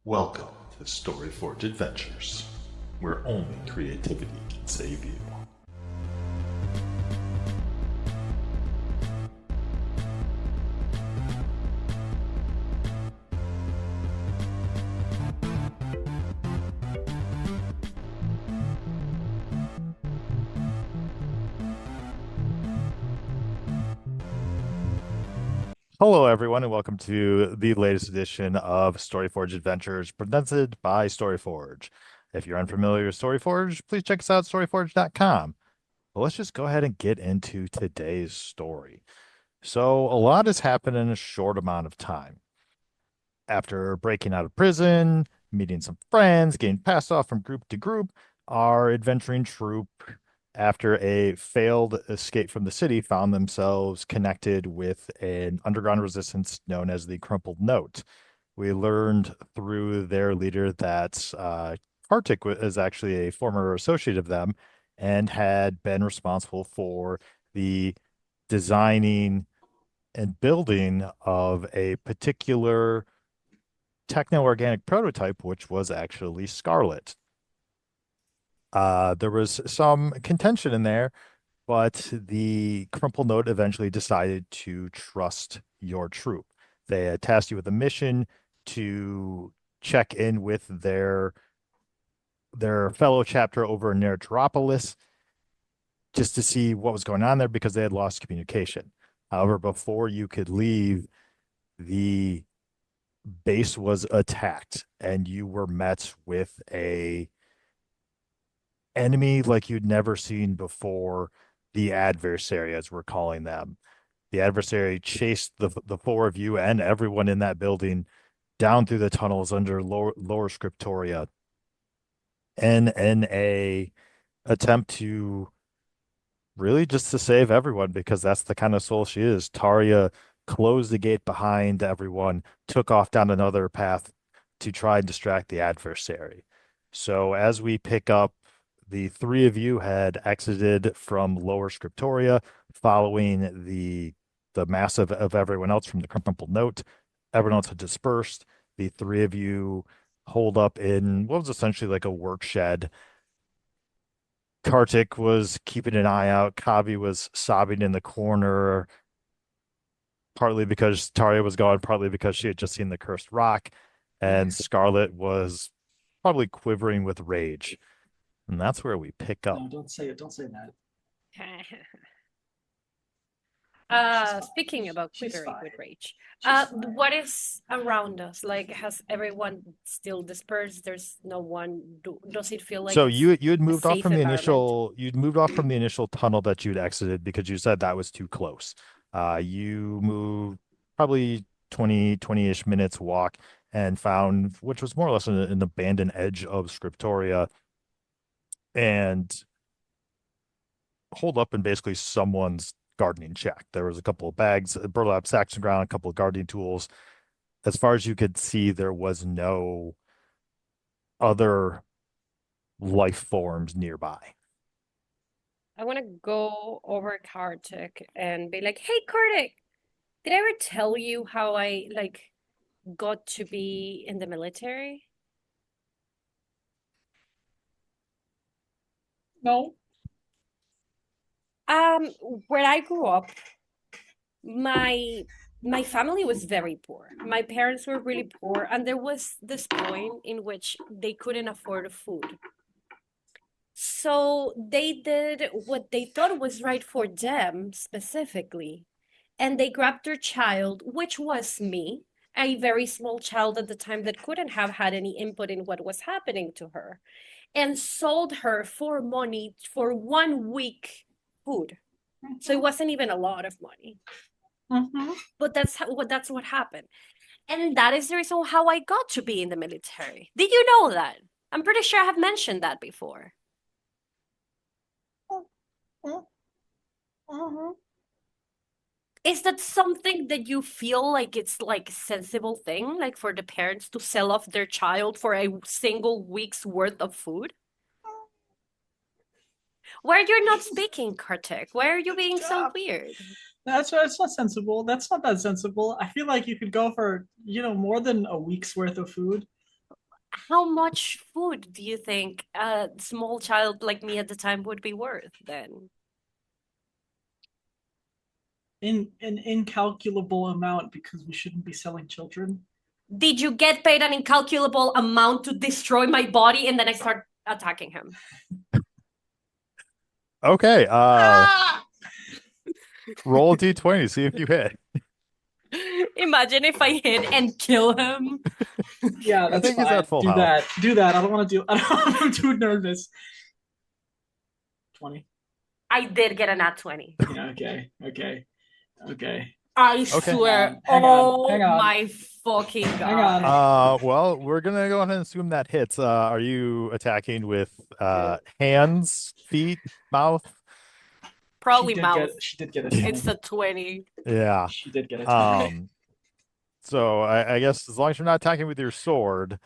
Welcome to StoryForge Adventures, where only creativity can save you. Hello, everyone, and welcome to the latest edition of StoryForge Adventures presented by StoryForge. If you're unfamiliar with StoryForge, please check us out, storyforge.com. But let's just go ahead and get into today's story. So, a lot has happened in a short amount of time. After breaking out of prison, meeting some friends, getting passed off from group to group, our adventuring troop, after a failed escape from the city, found themselves connected with an underground resistance known as the Crumpled Note. We learned through their leader that Kartik is actually a former associate of them and had been responsible for the designing and building of a particular techno-organic prototype, which was actually Scarlet. There was some contention in there, but the Crumple Note eventually decided to trust your troop. They had tasked you with a mission to check in with their fellow chapter over in Nerotropolis just to see what was going on there because they had lost communication. However, before you could leave, the base was attacked and you were met with a enemy like you'd never seen before, the adversary, as we're calling them. The adversary chased the four of you and everyone in that building down through the tunnels under lower Scriptoria in a attempt to really just to save everyone because that's the kind of soul she is. Taria closed the gate behind everyone, took off down another path to try and distract the adversary. So as we pick up, the three of you had exited from Lower Scriptoria, following the mass of everyone else from the Crumpled Note. Everyone else had dispersed. The three of you holed up in what was essentially like a work shed. Kartik was keeping an eye out. Kavi was sobbing in the corner, partly because Taria was gone, partly because she had just seen the cursed rock. And Scarlet was probably quivering with rage. And that's where we pick up. No, don't say it. Don't say that. Speaking about She's quivering fine. with rage, She's fine. what is around us? Like, has everyone still dispersed? There's no one. Does it feel like So it's you had a moved off safe from the environment? initial tunnel that you'd exited because you said that was too close. You moved probably 20-ish minutes walk and found, which was more or less an abandoned edge of Scriptoria, and hold up in basically someone's gardening shack. There was a couple of bags, burlap sacks on the ground, a couple of gardening tools. As far as you could see, there was no other life forms nearby. I want to go over Kartik and be like, "Hey, Kartik, did I ever tell you how I got to be in the military?" No. Um, where I grew up, my my family was very poor. My parents were really poor, and there was this point in which they couldn't afford food. So they did what they thought was right for them specifically. And they grabbed their child, which was me, a very small child at the time that couldn't have had any input in what was happening to her, and sold her for money for 1 week food. So it wasn't even a lot of money. Mm-hmm. But that's what happened. And that is the reason how I got to be in the military. Did you know that? I'm pretty sure I have mentioned that before. Mm-hmm. Is that something that you feel like it's like a sensible thing, like for the parents to sell off their child for a single week's worth of food? Why are you not speaking, Kartik? Why are you being so weird? That's not sensible. That's not that sensible. I feel like you could go for more than a week's worth of food. how much food do you think a small child like me at the time would be worth then? In an incalculable amount because we shouldn't be selling children. Did you get paid an incalculable amount to destroy my body and then I start attacking him? Okay, Ah! roll a d20, see if you hit. Imagine if I hit and kill him. Yeah, that's think he's fine. at full Do health. that. Do that. I don't want to do. I don't want to be too nervous. 20. I did get a nat 20. Yeah. Okay. I swear. Hang on, hang on. My fucking god. Hang on. Well, we're gonna go ahead and assume that hits. Are you attacking with hands, feet, mouth? Probably She did mouth. She did get a 20. It's a 20. Yeah. She did get a 20. So I guess as long as you're not attacking with your sword,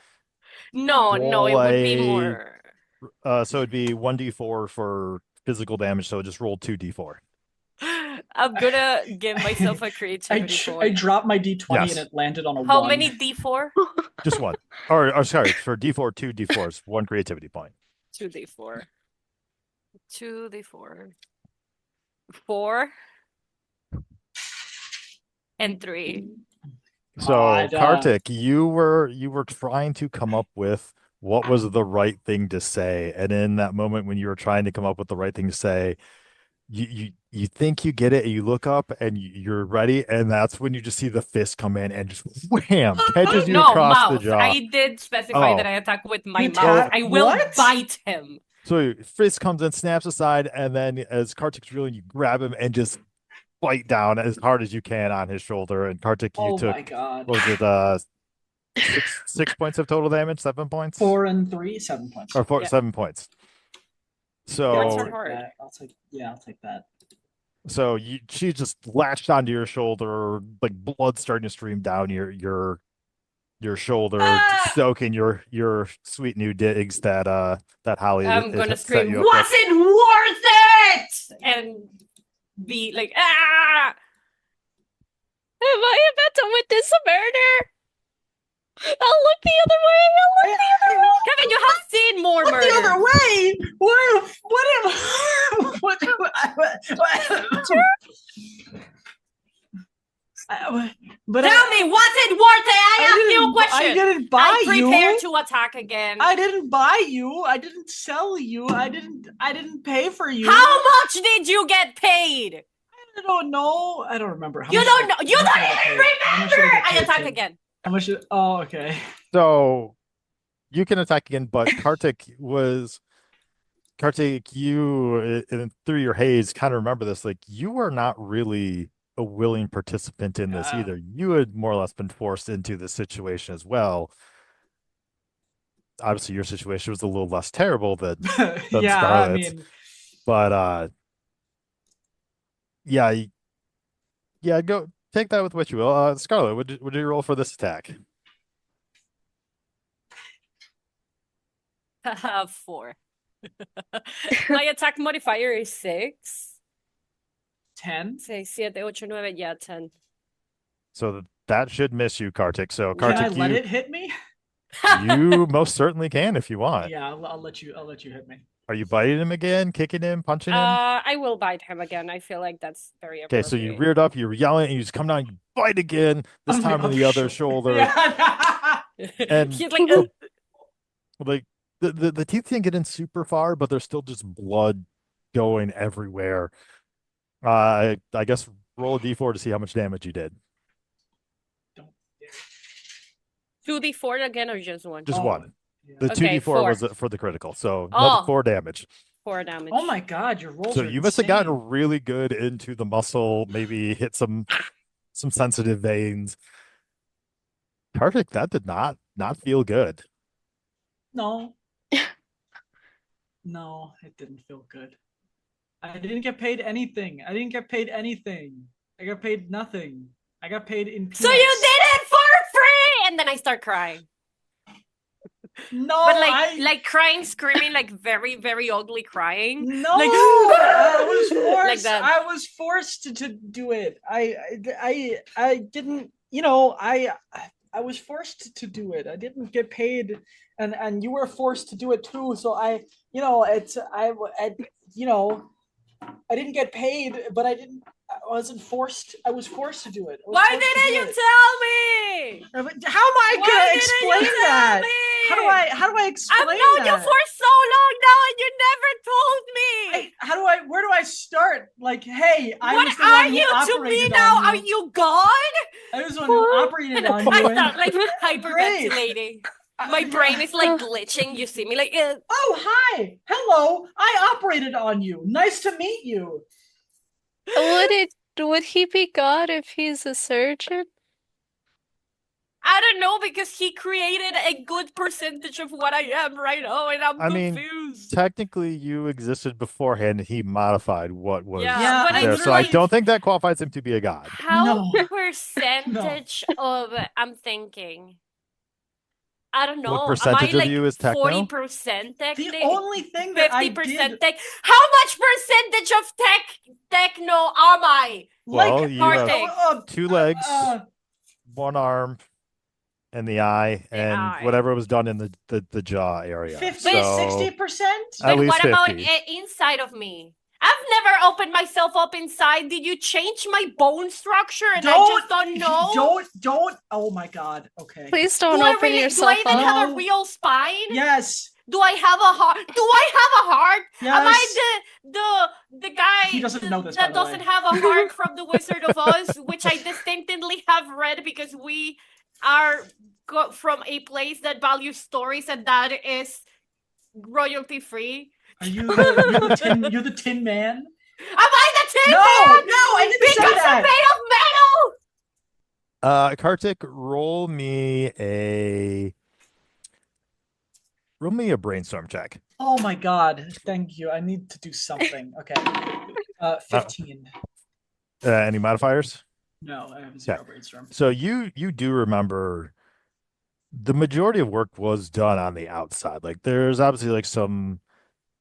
No, it would be Roll a- more. so it'd be 1d4 for physical damage. So just roll 2d4. I'm gonna give myself a creativity I point. dropped my d20 Yes. and it landed on a How 1. many d4? Just one. Or sorry, for d4, 2d4s, 1 creativity point. 2d4. 2d4. 4 and 3. So God, Kartik, you were trying to come up with what was the right thing to say, and in that moment when you were trying to come up with the right thing to say, you think you get it, and you look up and you're ready, and that's when you just see the fist come in and just wham, catches you No, across mouth. the jaw. I did specify Oh. that I attack with my You mouth. attack- I will what? bite him. So fist comes in, snaps aside, and then as Kartik's reeling, you grab him and just bite down as hard as you can on his shoulder. And Kartik, you Oh took my god. what was it 6 points of total damage, 7 points, 4 and 3, 7 points. or 4, Yeah. 7 points. Points So are hard. I'll take that. so she just latched onto your shoulder, like blood starting to stream down your shoulder, Ah! soaking your sweet new digs that Holly I'm gonna set scream, you up was it worth it? And be like, ah! Am I about to witness a murder? I'll look the other way. Kevin, you have seen more Look murder. the other way. But Tell me, was it worth it? I asked you a question. I didn't buy I prepare you. to attack again. I didn't buy you. I didn't sell you. I didn't pay for you. How much did you get paid? I don't know. I don't remember. How You much don't did I- know. You how much don't did I even pay? How much did remember. get I paid attack for? again. How much? Oh, okay. So you can attack again, but Kartik, you through your haze kind of remember this. Like you were not really a willing participant in this Yeah. either. You had more or less been forced into this situation as well. Obviously, your situation was a little less terrible than Yeah, I Scarlet's. mean, But yeah, go take that with what you will. Scarlet, would you roll for this attack? 4. My attack modifier is 6. 10. 6, 7, 8, 9, yeah, 10. So that should miss you, Kartik. So Can I Kartik, let it hit me? you most certainly can if you want. Yeah, I'll let you hit me. Are you biting him again, kicking him, punching him? I will bite him again. I feel like that's very Okay, appropriate. so you reared up, you were yelling, and you just come down, you bite again. This On the time on the other other shoulder. Yeah. And- He's like, Like the teeth can't get in super far, but there's still just blood going everywhere. I guess roll a d4 to see how much damage you did. 2d4 again or just 1? Just Oh, one. yeah. The Okay, 2d4 4. was for the critical, so Oh. another 4 damage. 4 damage. Oh my god, your rolls So are you must have gotten insane. really good into the muscle, maybe hit some sensitive veins. Perfect. That did not feel good. No. No, it didn't feel good. I didn't get paid anything. I got paid nothing. I got paid in peanuts. So you did it for free! And then I start crying. No, But like crying, screaming, like very, very ugly crying. No, Like- I was forced. Like that. I was forced to do it. I didn't. You know, I I was forced to do it. I didn't get paid, and you were forced to do it too. So I didn't get paid, but I wasn't forced. I was forced to do it. Why didn't you tell me? How am I Why gonna didn't explain you tell that? me? How do I explain I've known that? you for so long now, and you never told me. Where do I start? Like, hey, I What was the are one who you to me operated now? on Are you. you God? I was the one who operated on you. I and- start like hyperventilating. My brain is like glitching. You see me like, Oh, hi. Hello. I operated on you. Nice to meet you. Would he be God if he's a surgeon? I don't know, because he created a good percentage of what I am right now, and I'm I mean, confused. technically, you existed beforehand, and he modified what was Yeah, but there. So I literally- don't think that qualifies him to be a god. How No. percentage of I'm thinking? I don't know. What percentage Am I of you is techno? 40% The technic? only thing that I 50% did, tech? How much percentage of techno am I? Well, like, you Kartik. have 2 legs, uh, 1 arm, and the eye, The and eye. whatever was done in the jaw area. 50, So 60%? at But least what about 50. inside of me? I've never opened myself up inside. Did you change my bone structure and I just don't know? Don't. Oh my God. Okay. Please Do don't I open really? Do I yourself even up. have a No. real spine? Yes. Do I have a heart? Do I have a heart? Am Yes. I the guy He doesn't know this, by that the way. doesn't have a heart from The Wizard of Oz, which I distinctly have read because we are from a place that values stories and that is royalty free? Are you're the Tin Man? Am I the Tin No, Man? no, I didn't say Because I'm that. made of metal. Kartik, roll me a brainstorm check. Oh my God. Thank you. I need to do something. Okay. 15. Any modifiers? No, I have 0 brainstorm. So you do remember the majority of work was done on the outside. Like there's obviously like some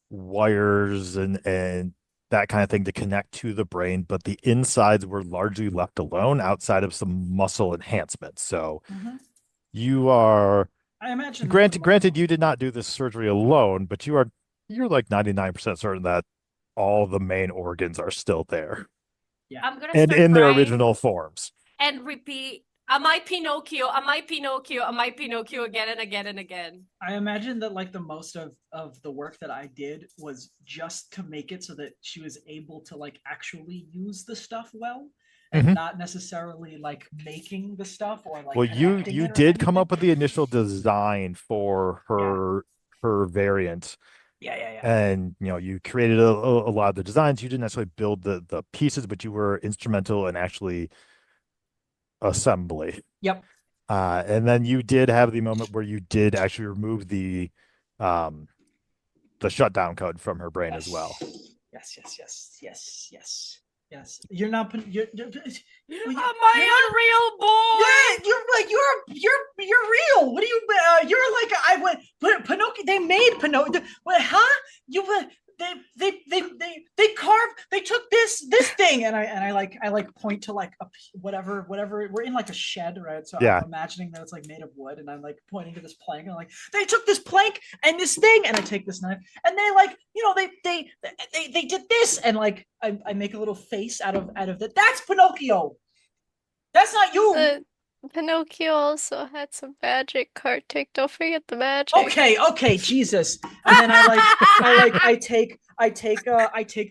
wires and that kind of thing to connect to the brain, but the insides were largely left alone outside of some muscle enhancements. So you are I imagine. granted you did not do this surgery alone, but you're like 99% certain that all the main organs are still there I'm gonna and start in their crying original forms. and repeat. Am I Pinocchio? Am I Pinocchio? Am I Pinocchio again and again and again? I imagine that like the most of the work that I did was just to make it so that she was able to like actually use the stuff well, and not necessarily like making the stuff or like. Well, you connecting it or did come anything. up with the initial design for her variant. Yeah. And you created a lot of the designs. You didn't necessarily build the pieces, but you were instrumental in actually assembly. Yep. And then you did have the moment where you did actually remove the shutdown code from her brain as well. Yes. You're not. You're Am I a real boy? Yeah, you're real. What do you? You're like I went. Pinocchio. They made Pinocchio. What? Huh? You they carved. They took this thing, and I point to like a whatever. We're in like a shed, right? So Yeah. I'm imagining that it's like made of wood, and I'm like pointing to this plank, and I'm like, they took this plank and this thing, and I take this knife, and they like they did this, and like I make a little face out of that. That's Pinocchio. That's not you. Pinocchio also had some magic, Kartik. Don't forget the magic. Okay, Jesus. And then I take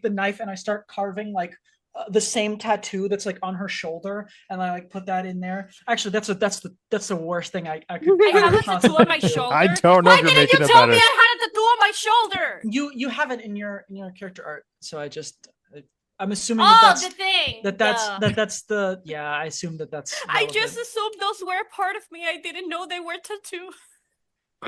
the knife and I start carving like the same tattoo that's like on her shoulder, and I like put that in there. Actually, that's the worst thing I could. I have a tattoo on my do. shoulder. I don't know Why if you're didn't making you it tell me better. I had a tattoo on my shoulder? You have it in your character art, so I'm assuming The thing. that's the I assume that's. I just relevant. assumed those were part of me. I didn't know they were tattoo.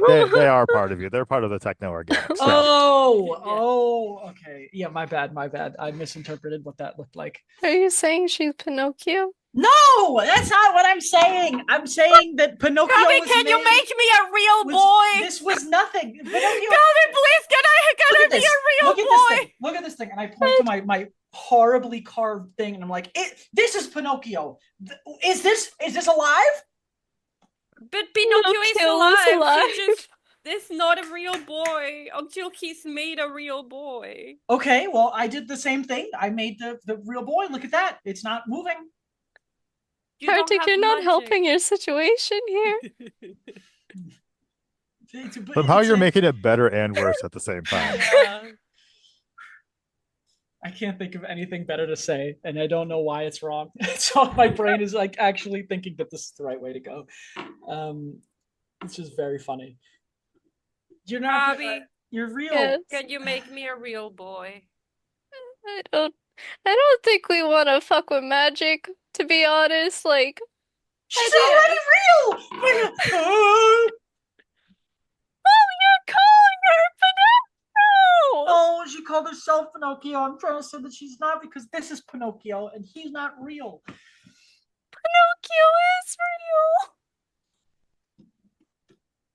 They are part of you. They're part of the techno organic. So. Okay. Yeah, my bad. I misinterpreted what that looked like. Are you saying she's Pinocchio? No, that's not what I'm saying. I'm saying that Pinocchio Kavi, was can you made- make me a real was- boy? This was nothing. Pinocchio. Kavi, please, can I be a real Look at boy? this thing. Look at this thing. And I point to my horribly carved thing, and I'm like, this is Pinocchio. Is this alive? But Pinocchio is Pinocchio's alive. alive. He just is not a real boy until he's made a real boy. Okay, well, I did the same thing. I made the real boy. Look at that. It's not moving. You don't Kartik, have you're not magic. helping your situation here. Somehow you're making it better and worse at the same time. Yeah. I can't think of anything better to say, and I don't know why it's wrong. So my brain is like actually thinking that this is the right way to go. It's just very funny. You're not. Kavi, You're real. Yes. can you make me a real boy? I don't think we want to fuck with magic, to be honest. Like, She's I already real. you're calling her Pinocchio! Oh, she called herself Pinocchio. I'm trying to say that she's not because this is Pinocchio and he's not real. Pinocchio is real.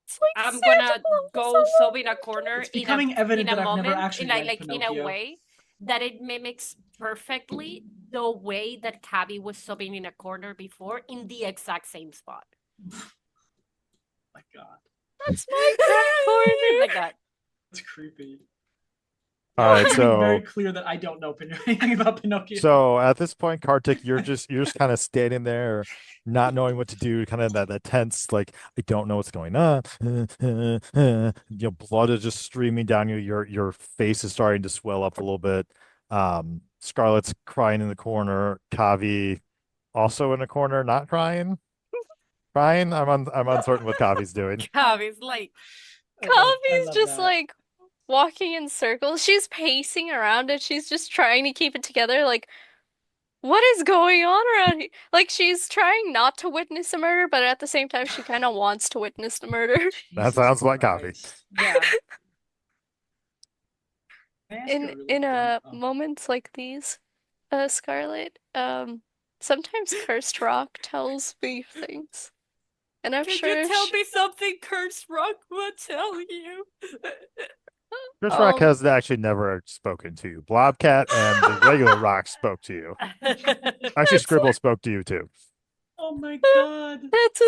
It's like I'm Santa gonna Claus go all sob over. in a corner It's becoming evident in a that I've never moment, actually in read in a Pinocchio. way that it mimics perfectly the way that Kavi was sobbing in a corner before in the exact same spot. My God, That's my crack corner. Like that. it's creepy. All right, It's very so clear that I don't know anything about Pinocchio. so at this point, Kartik, you're just kind of standing there, not knowing what to do, kind of that tense, like I don't know what's going on. Your blood is just streaming down you. Your face is starting to swell up a little bit. Scarlet's crying in the corner. Kavi also in the corner, not crying. Crying. I'm uncertain what Kavi's doing. Kavi's like, I Kavi's love just that. like walking in circles. She's pacing around and she's just trying to keep it together. Like, what is going on around here? Like, she's trying not to witness a murder, but at the same time, she kind of wants to witness the murder. That sounds like Kavi. Christ. yeah. Can I ask a In really in dumb- moments like these, Scarlet, sometimes cursed rock tells me things, and I'm Can sure you tell me something Cursed Rock will tell you? Chris Rock has actually never spoken to you. Blobcat and the regular Rock spoke to you. Actually, Scribble spoke to you too. Oh my God. That's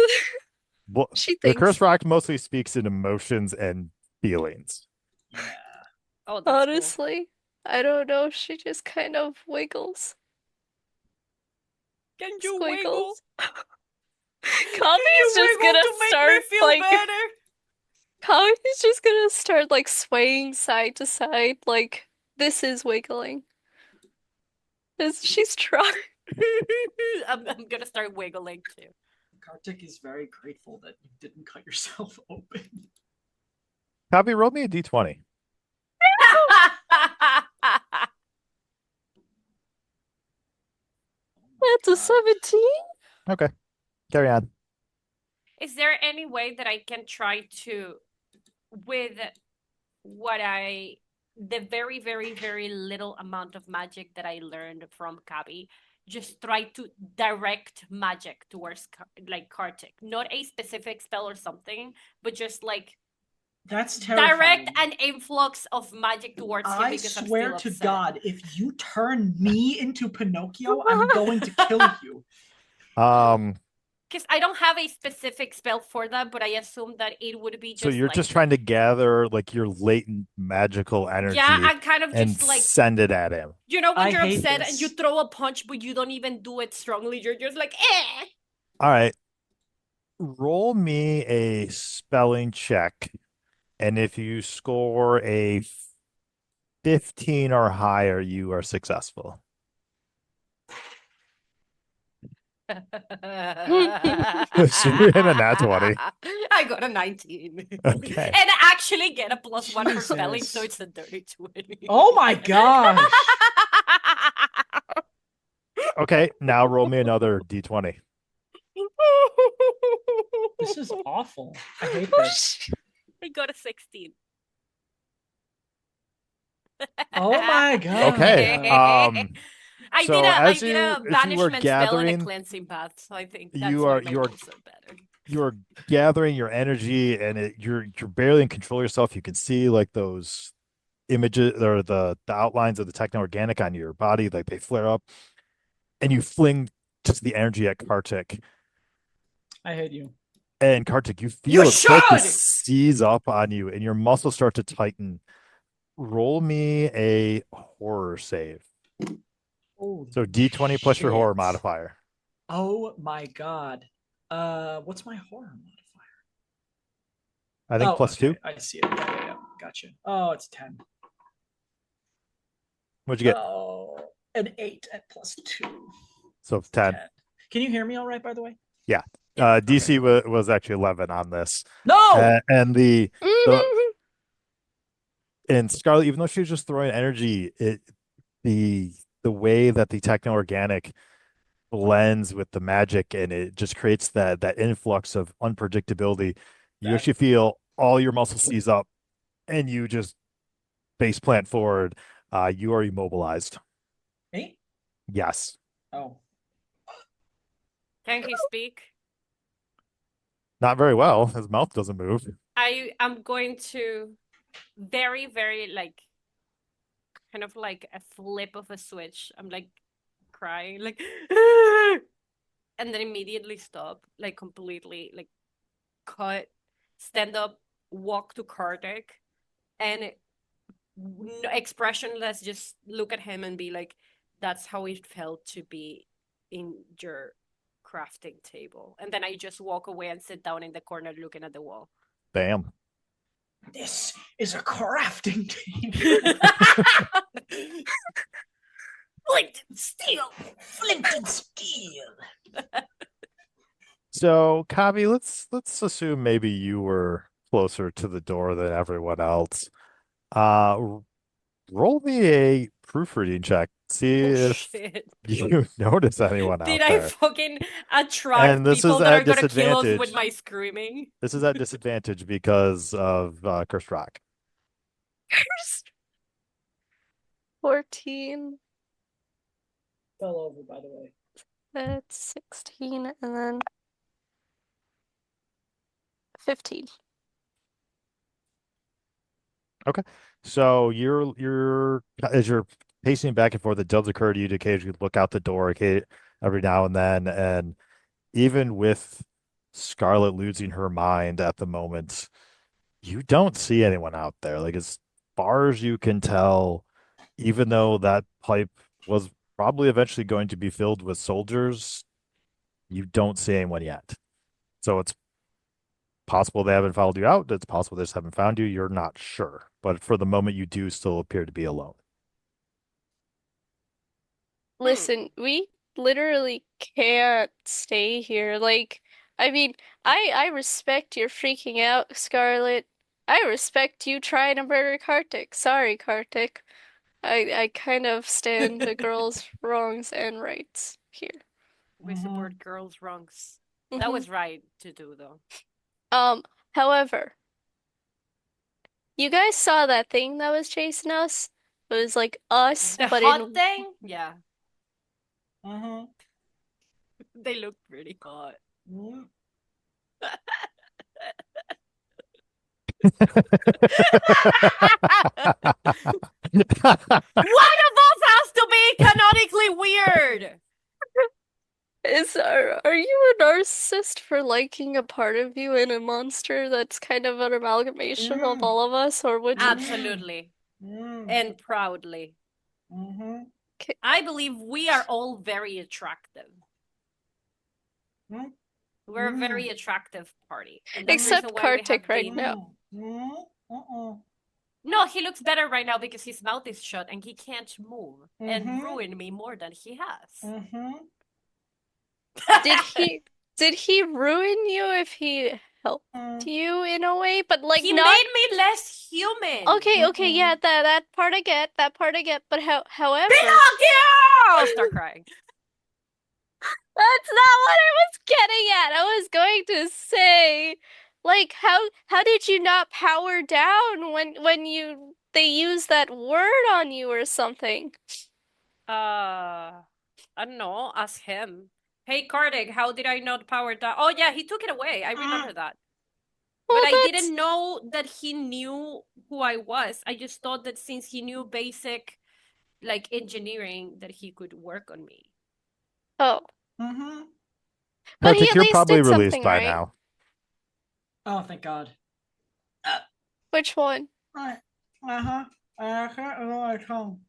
Well, she the thinks. Curse Rock mostly speaks in emotions and feelings. Yeah. Oh, that's cool. Honestly, I don't know. She just kind of wiggles. Can you wiggle? Squiggles. Can Kavi's you just wiggle gonna to make start me feel like better? Kavi's just gonna start like swaying side to side, like this is wiggling. She's trying. I'm gonna start wiggling too. Kartik is very grateful that you didn't cut yourself open. Kavi, roll me a d20. That's a 17. Okay, carry on. Is there any way that I can try to, with the very, very, very little amount of magic that I learned from Kavi, just try to direct magic towards like Kartik? Not a specific spell or something, but just like That's terrifying. direct an influx of magic towards him I because I'm swear still to upset. God, if you turn me into Pinocchio, I'm going to kill you. Because I don't have a specific spell for that, but I assume that it would be just So you're like, just trying to gather like your latent magical energy yeah, I'm kind of and just like, send it at him. you know, when I you're hate upset this. and you throw a punch, but you don't even do it strongly. You're just like, eh. All right. Roll me a spelling check. And if you score a 15 or higher, you are successful. So you're in a nat 20. I got a 19. Okay. And I actually get a +1 for spelling, Jesus. so it's a dirty 20. Oh my gosh. Okay, now roll me another d20. This is awful. I hate this. I got a 16. Oh my God. Okay. I So did a as I did you- a as you were banishment spell and a gathering, cleansing path, so I think that's you why are- my you are- rolls are better. You're gathering your energy and you're barely in control of yourself. You can see like those images or the outlines of the techno-organic on your body, like they flare up, and you fling just the energy at Kartik. I hate you. And Kartik, you feel You it start to should! seize up on you, and your muscles start to tighten. Roll me a horror save. Holy So D20 plus your horror shit. modifier. Oh my god. What's my horror modifier? I think plus okay. 2. I see it. Yeah. Gotcha. Oh, it's 10. What'd you get? Oh, an 8 at plus 2. So 10. 10. Can you hear me all right, by the way? Yeah. Yeah, DC okay. was actually 11 on this. No! And and Scarlet, even though she was just throwing energy, the way that the techno-organic blends with the magic and it just creates that influx of unpredictability. You actually feel all your muscles seize up and you just base plant forward. You are immobilized. Me? Yes. Oh. Can he speak? Not very well. His mouth doesn't move. I'm going to very, very like kind of like a flip of a switch. I'm like crying, like and then immediately stop, like completely like cut, stand up, walk to Kartik, and expressionless, just look at him and be like, that's how it felt to be in your crafting table. And then I just walk away and sit down in the corner looking at the wall. Damn. This is a crafting table. Flint and steel. Flint and steel. So, Kavi, let's assume maybe you were closer to the door than everyone else. Roll me a proofreading check. See if Shit. you notice anyone out Did I there. fucking attract And this people is that at are gonna kill us with disadvantage. my screaming? This is at disadvantage because of Cursed Rock. 14. Fell over, by the way. That's 16, and then 15. So you're as you're pacing back and forth, it does occur to you to occasionally look out the door every now and then, and even with Scarlet losing her mind at the moment, you don't see anyone out there. Like as far as you can tell, even though that pipe was probably eventually going to be filled with soldiers, you don't see anyone yet. So it's possible they haven't followed you out. It's possible they just haven't found you. You're not sure. But for the moment, you do still appear to be alone. Listen, we literally can't stay here. Like, I mean, I respect your freaking out, Scarlet. I respect you trying to murder Kartik. Sorry, Kartik. I kind of stand the girl's wrongs and rights here. We support girls' wrongs. That Mhm. was right to do, though. However, you guys saw that thing that was chasing us? It was like us, The but hot in thing? Yeah. Mm-hmm. They look pretty hot. Mm-hmm. One of us has to be canonically weird! Are you a narcissist for liking a part of you in a monster that's kind of an amalgamation of all of us, or would you? Absolutely. And proudly. Mm-hmm. I believe we are all very attractive. We're a very attractive party. And that's the Except reason why we Kartik have right been- now. No, he looks better right now because his mouth is shut and he can't move and ruin me more than he has. Did he ruin you if he helped you in a way? But like He not made me less human. Okay, yeah, that part I get, but however, Pinocchio! I'll start crying. that's not what I was getting at. I was going to say, like, how did you not power down when they used that word on you or something? I don't know. Ask him. Hey, Kartik, how did I not power down? Oh, yeah, he took it away. I remember that. Well, But I that's- didn't know that he knew who I was. I just thought that since he knew basic, like, engineering, that he could work on me. Oh. Mm-hmm. But he Kartik, at you're least probably did released something, by right? now. Oh, thank God. Which one? Uh-huh. I can't feel my tongue.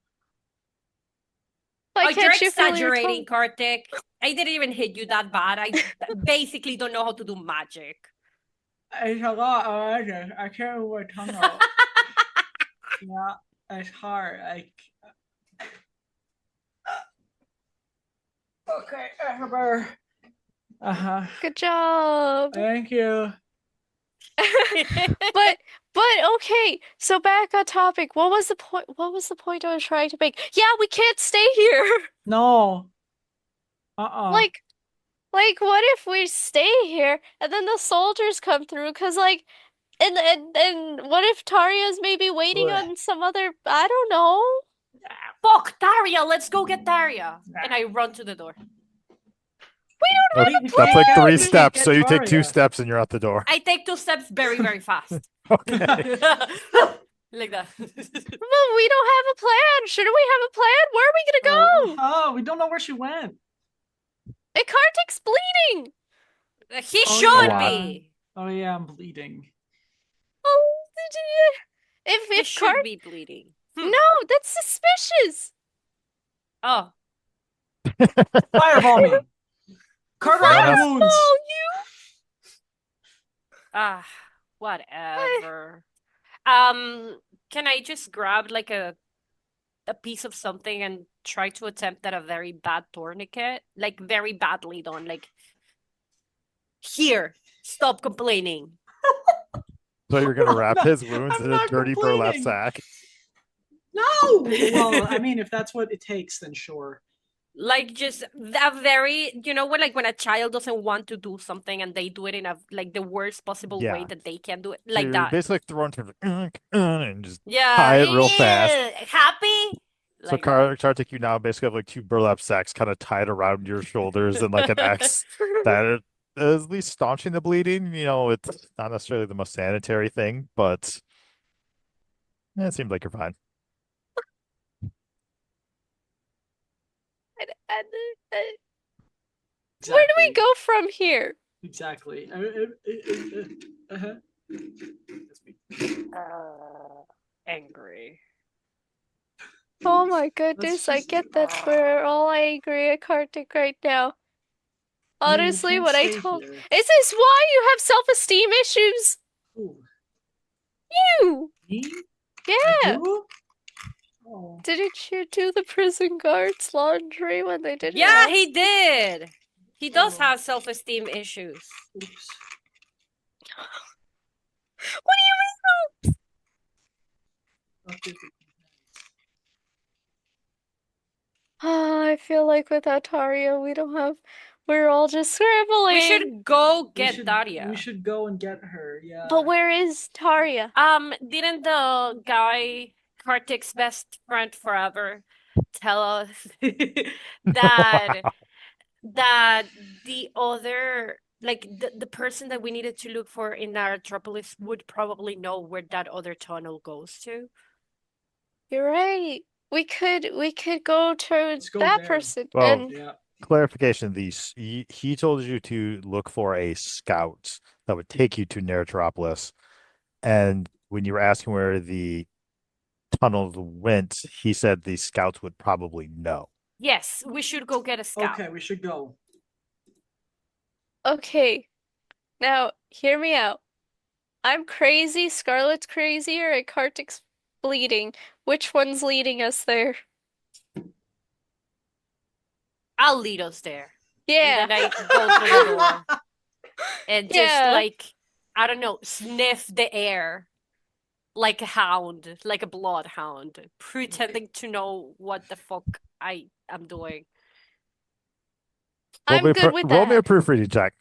Why Oh, you're can't you feel your exaggerating, tongue? Kartik. I didn't even hit you that bad. I basically don't know how to do magic. It's a lot already. I can't move my tongue out. Yeah, it's hard. Okay, Amber. Good job. Thank you. But okay, so back on topic. What was the point? What was the point I was trying to make? Yeah, we can't stay here. No. Like, what if we stay here and then the soldiers come through? Cause like, and what if Taria's maybe waiting Blech. on some other? I don't know. Fuck, Taria, let's go get Taria. And I run to the door. We don't have a We plan. That's like can't 3 get steps. So you take 2 Taria. steps and you're out the door. I take 2 steps very, very fast. Okay. Like that. Well, we don't have a plan. Shouldn't we have a plan? Where are we gonna go? Oh, we don't know where she went. And Kartik's bleeding. He Oh, should yeah. be. Oh yeah, I'm bleeding. Oh, He if should Kartik, be bleeding. no, that's suspicious. Oh, Fireball me. Carter Fireball out wounds. Oh, whatever. Can I just grab like a piece of something and try to attempt at a very bad tourniquet? Like very badly done. Like, here, stop complaining. So you're gonna wrap not- his wounds I'm in a not dirty burlap complaining. sack. No. Well, I mean, if that's what it takes, then sure. Like just a very, when a child doesn't want to do something and they do it in a like the worst possible way Yeah. that they can do it, So like you're that. basically throwing terms like, and just Yeah. tie it real fast. Happy? So Like that. Kartik, you now basically have like 2 burlap sacks kind of tied around your shoulders and like an X that is at least staunching the bleeding. It's not necessarily the most sanitary thing, but it seems like you're fine. Where do we go from here? Exactly. That's me. Angry. Oh my goodness, I just- get that we're all angry at Kartik right now. I mean, we Honestly, can't what I stay told here. is this why you have self-esteem issues? Ooh, You. me? Yeah. I do? Oh. Didn't you do the prison guards' laundry when they didn't Yeah, help? he did. He does Oh. have self-esteem issues. Oops. What do you mean? Okay. I feel like without Taria, we're all just scrambling. We should go We get should- Daria. We should go and get her. Yeah. But where is Taria? Didn't the guy, Kartik's best friend forever, tell us that the other, like the person that we needed to look for in Narcissist would probably know where that other tunnel goes to? You're right. We could go to Let's go that there. person Well, and Yeah. Clarification: he told you to look for a scout that would take you to Narcissist, and when you were asking where the tunnels went, he said the scouts would probably know. Yes, we should go get a scout. Okay, we should go. okay. Now, hear me out. I'm crazy, Scarlet's crazier, and Kartik's bleeding. Which one's leading us there? I'll lead us there. Yeah. And then I go through the door and just Yeah. like, I don't know, sniff the air like a hound, like a bloodhound, pretending to know what the fuck I am doing. I'm good with Roll me a that. proofreading check.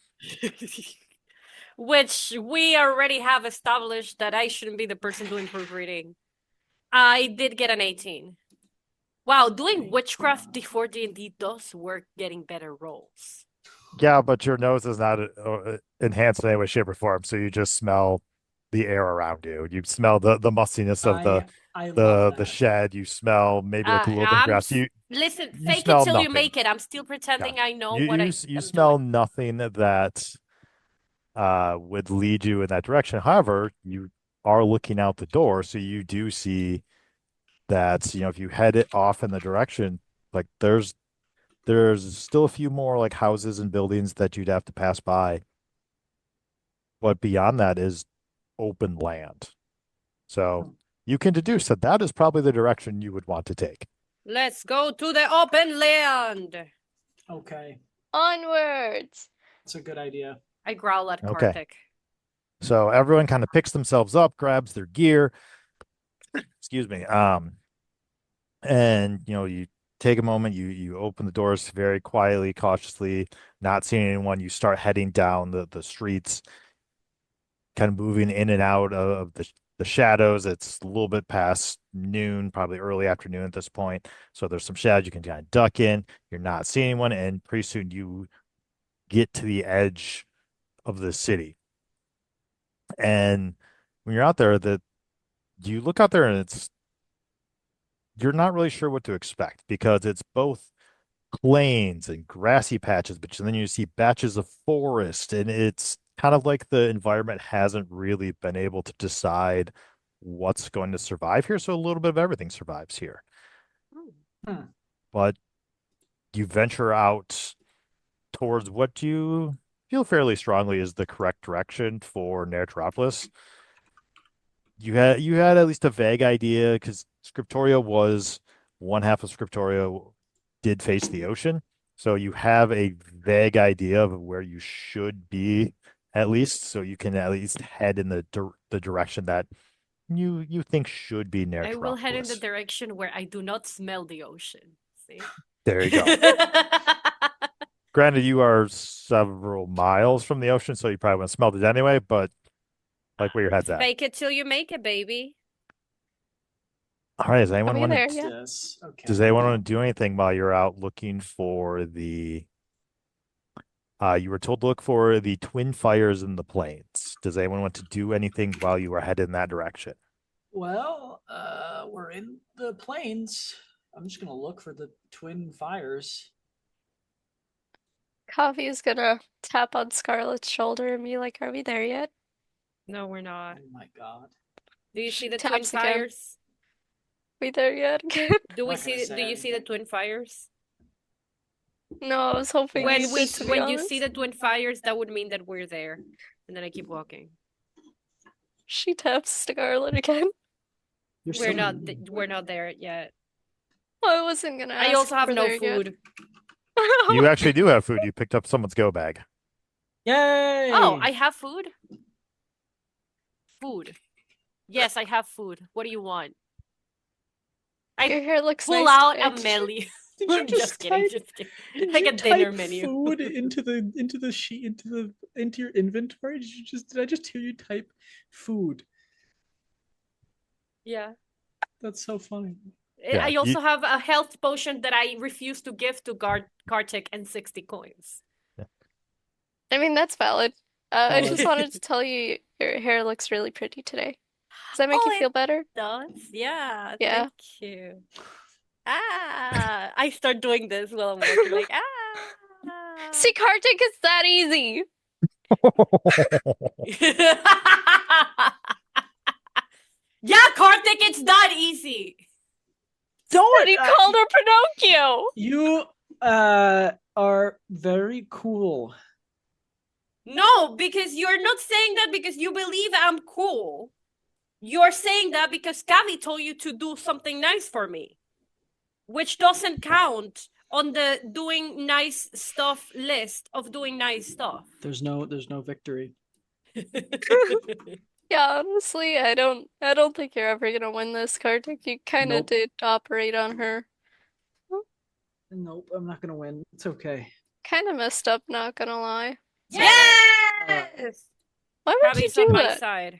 Which we already have established that I shouldn't be the person doing proofreading. I did get an 18. Wow, doing witchcraft before D&D does work getting better rolls. Yeah, but your nose is not enhanced in any way, shape, or form, so you just smell the air around you. You smell the mustiness of I the love the that. shed. You smell maybe like a little bit of grass. Listen, you fake it smell till you nothing. make it. I'm still pretending I know what you I you am smell doing. nothing that would lead you in that direction. However, you are looking out the door, so you do see that, if you head it off in the direction, like there's still a few more like houses and buildings that you'd have to pass by. But beyond that is open land. So you can deduce that that is probably the direction you would want to take. Let's go to the open land. Okay, Onwards. that's a good idea. I growl at Okay. Kartik. So everyone kind of picks themselves up, grabs their gear. Excuse me. And you take a moment, you open the doors very quietly, cautiously, not seeing anyone. You start heading down the streets, kind of moving in and out of the shadows. It's a little bit past noon, probably early afternoon at this point. So there's some shadows you can kind of duck in. You're not seeing anyone, and pretty soon you get to the edge of the city. And when you're out there, you look out there and you're not really sure what to expect because it's both plains and grassy patches, but then you see patches of forest, and it's kind of like the environment hasn't really been able to decide what's going to survive here. So a little bit of everything survives here. Hmm. But you venture out towards what you feel fairly strongly is the correct direction for Narcissist. You had at least a vague idea because Scriptoria was one half of Scriptoria did face the ocean. So you have a vague idea of where you should be at least. So you can at least head in the direction that you think should be near I will head in the Terrapolis. direction where I do not smell the ocean. See? There you go. Granted, you are several miles from the ocean, so you probably wouldn't smell it anyway, but like where your head's at. Fake it till you make it, baby. All right, does anyone Are we want there to yet? Yes. Okay. does anyone want to do anything while you're out looking for the you were told to look for the twin fires in the plains. Does anyone want to do anything while you are headed in that direction? Well, we're in the plains. I'm just gonna look for the twin fires. Kavi is gonna tap on Scarlet's shoulder and be like, "Are we there yet?" No, we're not. Oh my god. Do you see She the twin taps again. fires? We there yet? Do we not gonna see? say Do you see the anything. twin fires? No, I was hoping When you we did, to be when you see honest. the twin fires, that would mean that we're there. And then I keep walking. She taps Scarlet again. You're We're so not mean. we're not there yet. I wasn't gonna I ask also if have we're no there yet. food. You actually do have food. You picked up someone's go bag. Yay! Oh, I have food? Food. Yes, I have food. What do you want? I Your hair looks pull nice out today. a melly. Did you I'm just kidding, type- just kidding. Did Like you a dinner type menu. food into the sheet into your inventory? Did I just hear you type food? Yeah. That's so funny. Yeah, I also have a health potion that I refuse to give to Kartik and 60 coins. I mean, that's valid. I Valid. just wanted to tell you your hair looks really pretty today. Does that make Oh, you feel better? Does? Yeah, Yeah. thank you. I start doing this while I'm walking, like, See, Kartik, it's that easy. Yeah, Kartik, it's that easy. Don't He called her Pinocchio. you are very cool. No, because you're not saying that because you believe I'm cool. You're saying that because Kavi told you to do something nice for me, which doesn't count on the doing nice stuff list of doing nice stuff. There's no victory. Yeah, honestly, I don't think you're ever gonna win this, Kartik. You kind of Nope. did operate on her. Nope, I'm not gonna win. It's okay. Kind of messed up, not gonna lie. Yes! Why would you Kavi's on do my that? side.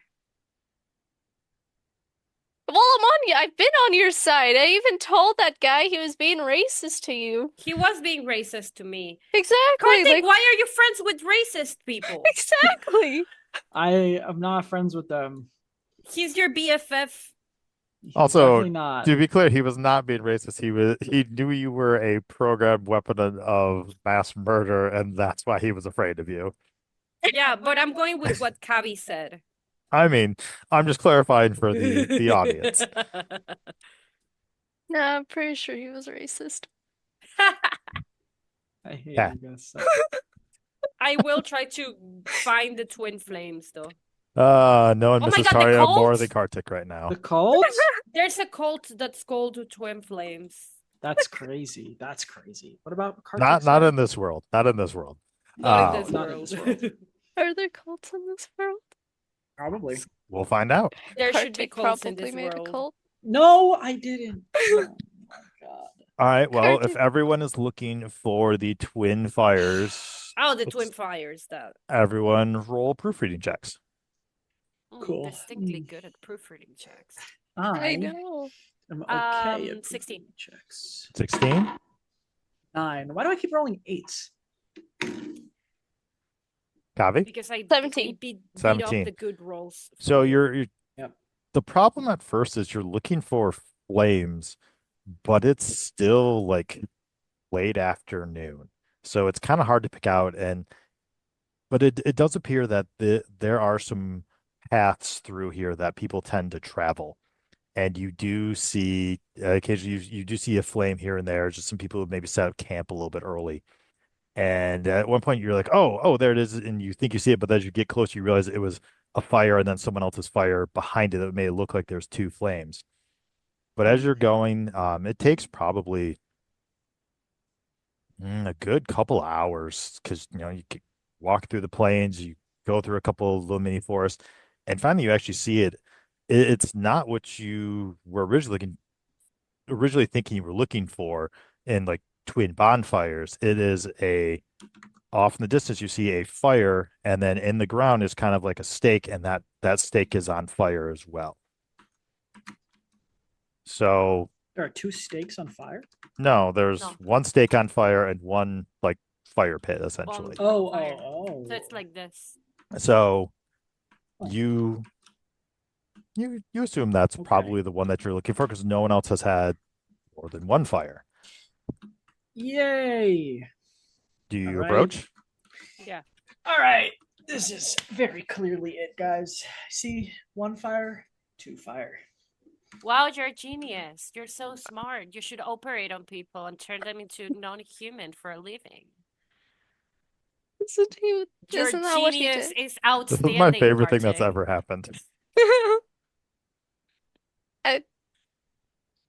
Well, I'm on you. I've been on your side. I even told that guy he was being racist to you. He was being racist to me. Exactly. Kartik, Like, why are you friends with racist people? exactly. I'm not friends with them. He's your BFF. He's Also, definitely not. To be clear, he was not being racist. He knew you were a programmed weapon of mass murder, and that's why he was afraid of you. Yeah, but I'm going with what Kavi said. I mean, I'm just clarifying for the audience. No, I'm pretty sure he was racist. I hate Yeah. you guys. I will try to find the twin flames though. No one Oh my misses God, the Taria more cult? than Kartik right now. The cult? There's a cult that's called twin flames. That's crazy. That's crazy. What about Not Kartik's in this world. Not in this world. Not in Uh, this not in world. this world. Are there cults in this world? Probably. We'll find out. There should be Kartik cults in probably this made a world. cult. No, I didn't. Oh my god. All right. Well, if Kartik. everyone is looking for the twin fires, Oh, the let's- twin fires. That everyone roll proofreading checks. Cool. distinctly good at proofreading checks. I know. am okay at 16. proofreading checks. 16. 9. Why do I keep rolling 8s? Kavi. Because I 17. beat up 17. the good rolls. So you're Yep. the problem at first is you're looking for flames, but it's still like late afternoon. So it's kind of hard to pick out but it does appear that there are some paths through here that people tend to travel. And you do see occasionally you do see a flame here and there, just some people who maybe set up camp a little bit early. And at one point you're like, oh, there it is, and you think you see it, but as you get closer, you realize it was a fire and then someone else's fire behind it that made it look like there's two flames. But as you're going, it takes probably a good couple hours because you could walk through the plains, you go through a couple of little mini forests, and finally you actually see it. It's not what you were originally thinking you were looking for in like twin bonfires. It is off in the distance you see a fire, and then in the ground is kind of like a stake, and that stake is on fire as well. So There are 2 stakes on fire? no, there's No. one stake on fire and one like fire pit essentially. Oh, Fire. oh. So it's like this. So Oh. you assume that's Okay. probably the one that you're looking for because no one else has had more than one fire. Yay. Do you All right. approach? Yeah. All right. This is very clearly it, guys. See, 1 fire, 2 fire. Wow, you're a genius. You're so smart. You should operate on people and turn them into non-human for a living. Isn't Your isn't that what he genius did? is This outstanding. is my favorite thing that's Kartik. ever happened.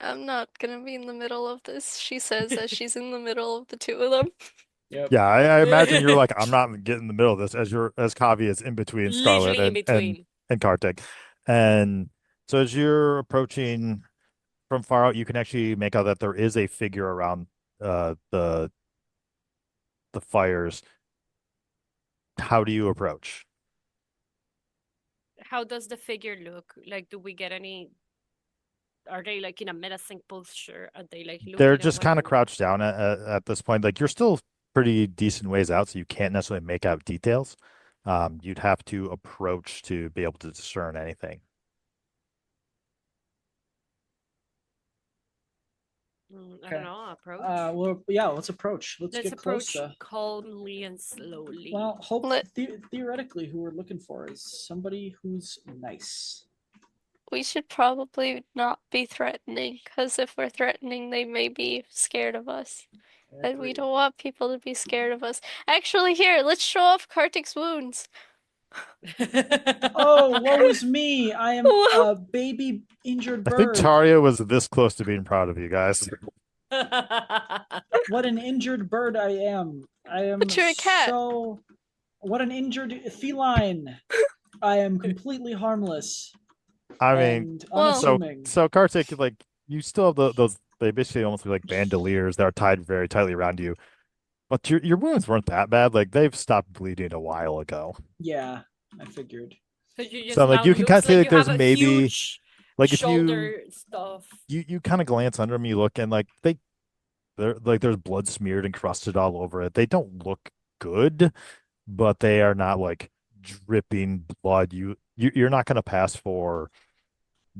I'm not gonna be in the middle of this, she says as she's in the middle of the two of them. Yep. Yeah, I imagine you're like, I'm not getting in the middle of this as Kavi is in between Scarlet Literally in between. and Kartik. And so as you're approaching from far out, you can actually make out that there is a figure around the fires. How do you approach? How does the figure look? Like, do we get any? Are they like in a menacing posture? Are they like looking They're at just one kind of another? crouched down at this point. Like you're still pretty decent ways out, so you can't necessarily make out details. You'd have to approach to be able to discern anything. I Okay. don't know. Approach. Well, yeah, let's approach. Let's Let's get close. approach calmly and slowly. Well, Let- theoretically, who we're looking for is somebody who's nice. We should probably not be threatening, because if we're threatening, they may be scared of us. And we Agreed. don't want people to be scared of us. Actually, here, let's show off Kartik's wounds. Oh, woe is me! I am Whoa. a baby injured I think bird. Taria was this close to being proud of you guys. What an injured bird I am! I am But you're a cat. so. What an injured feline! I am completely harmless. I mean, and Well- unassuming. so Kartik, like you still have those. They basically almost look like bandoliers that are tied very tightly around you. But your wounds weren't that bad. Like they've stopped bleeding a while ago. Yeah, I figured. So, like, you can kinda see, like, there's maybe- huge Like if shoulder stuff. you kind of glance under them, you look and like they're like there's blood smeared and crusted all over it. They don't look good, but they are not like dripping blood. You're not gonna pass for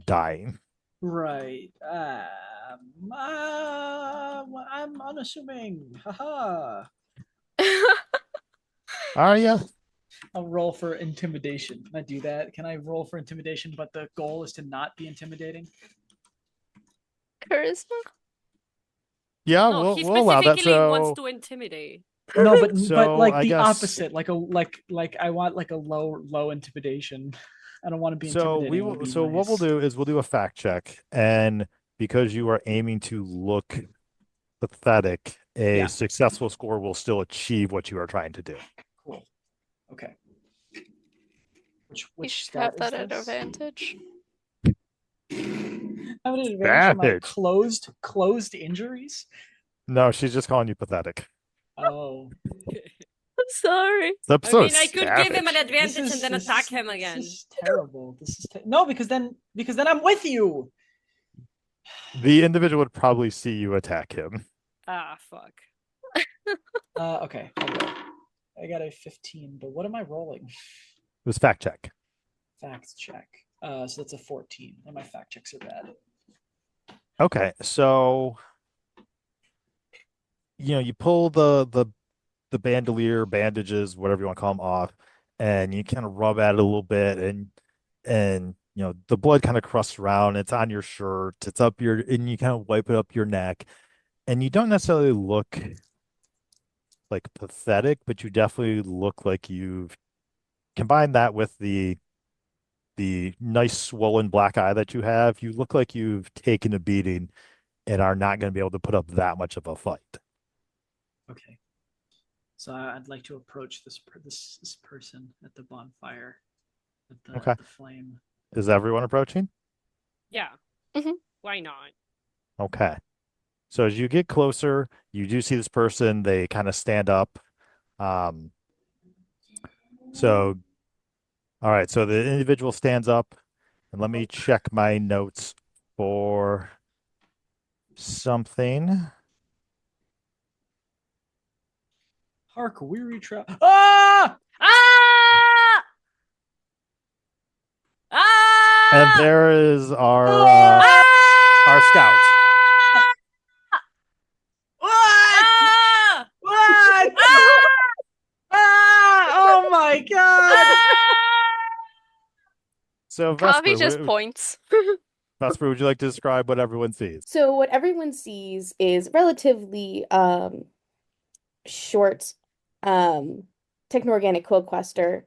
dying. Right. I'm unassuming. Haha. Are you? I'll roll for intimidation. Can I do that? Can I roll for intimidation, but the goal is to not be intimidating? Charisma? Yeah, No, we'll he we'll allow that. specifically wants So to intimidate. No, but So, like I the guess- opposite, like I want like a low intimidation. I don't want to be intimidating. I wanna be so what we'll nice. do is we'll do a fact check, and because you are aiming to look pathetic, a Yeah. successful score will still achieve what you are trying to do. Cool. Okay. You Which should have stat is that at this? advantage. I have an advantage for my Advantage. closed injuries. No, she's just calling you pathetic. Oh, I'm sorry. The I episode mean, is I could give him an savage. advantage and then attack him This again. is terrible. This is no, because then I'm with you. The individual would probably see you attack him. Ah, fuck. Okay. I'll roll. I got a 15, but what am I rolling? It was fact check. Fact check. So that's a 14, and my fact checks are bad. Okay, so you pull the bandolier, bandages, whatever you want to call them, off, and you kind of rub at it a little bit, and the blood kind of crusts around. It's on your shirt. It's up your, and you kind of wipe it up your neck, and you don't necessarily look like pathetic, but you definitely look like you've combined that with the nice swollen black eye that you have. You look like you've taken a beating and are not going to be able to put up that much of a fight. Okay. So I'd like to approach this person at the bonfire, at Okay. the flame. Is everyone approaching? Yeah. Mhm. Why not? Okay. So as you get closer, you do see this person. They kind of stand up. So, all right. So the individual stands up, and let me check my notes for something. Hark, weary travel. Ah! Ah! Ah! And there is our Ah! scout. What? Ah! What? Ah! Ah! Oh my god! So Vesper, Kavi just points. Vesper, would you like to describe what everyone sees? So what everyone sees is relatively short techno-organic quillquester.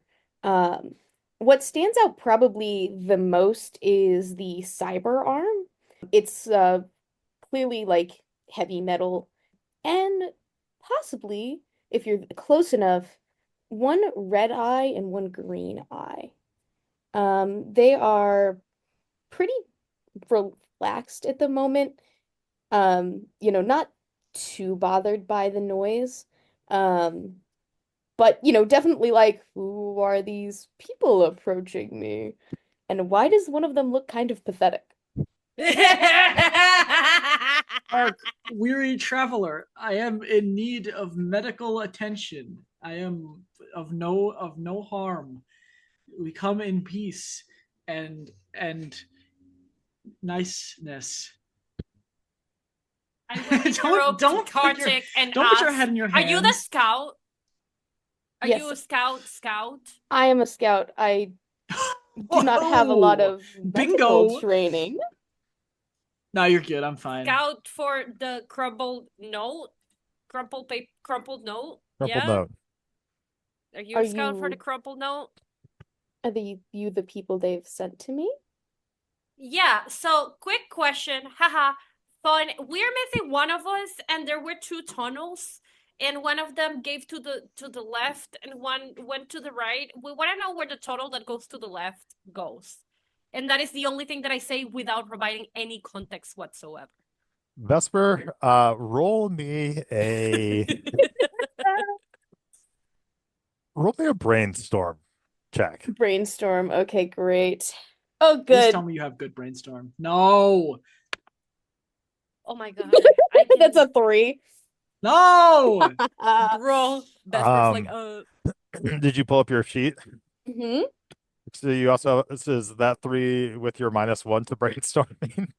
What stands out probably the most is the cyber arm. It's clearly like heavy metal, and possibly, if you're close enough, one red eye and one green eye. They are pretty relaxed at the moment. Not too bothered by the noise. But definitely like, who are these people approaching me? And why does one of them look kind of pathetic? Hark, weary traveler, I am in need of medical attention. I am of no harm. We come in peace and niceness. I will interrupt Kartik and don't put your ask, head in your are hands. you the scout? Are Yes. you a scout? I am a scout. I do not have a lot of medical Bingo. training. No, you're good. I'm fine. Scout for the crumpled note? Crumpled note? Crumpled Yeah? note. Are you Are a scout for the you- crumpled note? Are you the people they've sent to me? Yeah, so quick question. Haha. Fun. We're missing one of us, and there were two tunnels, and one of them gave to the left and one went to the right. We want to know where the tunnel that goes to the left goes. And that is the only thing that I say without providing any context whatsoever. Vesper, roll me a brainstorm check. Brainstorm. Okay, great. Oh, Please good. tell me you have good brainstorm. No. Oh my god. I can... That's a 3. No. Bro. Vesper's like, Did you pull up your sheet? Mm-hmm. So you also, this is that 3 with your -1 to brainstorming.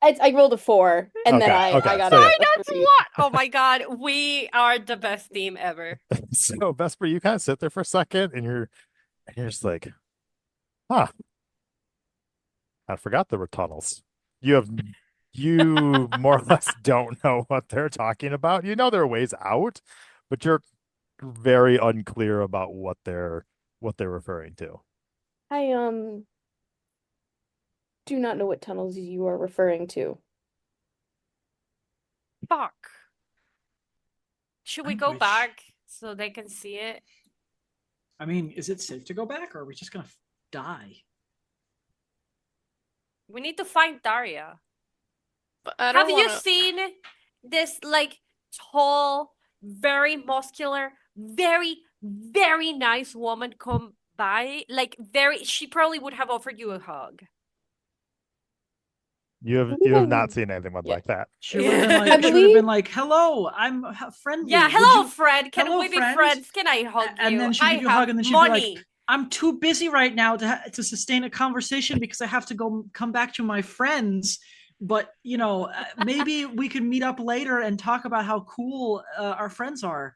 I rolled a 4, and then Okay, I okay, got so yeah. a 3. What? Oh my God, we are the best team ever. So Vesper, you kind of sit there for a second, and you're just like, huh. I forgot there were tunnels. You more or less don't know what they're talking about. You know there are ways out, but you're very unclear about what they're referring to. I do not know what tunnels you are referring to. Fuck. Should we go Language. back so they can see it? I mean, is it safe to go back, or are we just gonna die? We need to find Taria. But I Have don't you wanna... seen this like tall, very muscular, very, very nice woman come by? Like she probably would have offered you a hug. You have not seen anything like that. She would have been like, I believe- "Hello, I'm friendly. Yeah, Would hello, you-" friend. Can Hello, we be friend. friends? Can I hug you? And then she'd I give you a have hug, and then she'd be like, money. I'm too busy right now to sustain a conversation because I have to come back to my friends. But maybe we could meet up later and talk about how cool our friends are.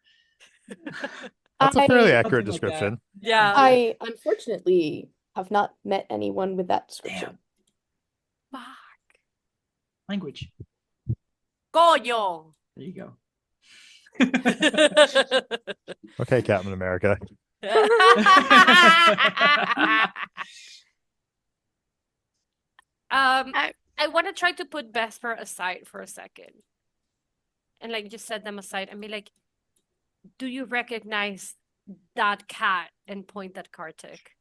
That's a fairly I accurate Something like that. description. Yeah. I unfortunately have not met anyone with that description. Damn. Language. Coño. There you go. Okay, Captain America. I want to try to put Vesper aside for a second. And just set them aside and be like, do you recognize that cat? And point at Kartik.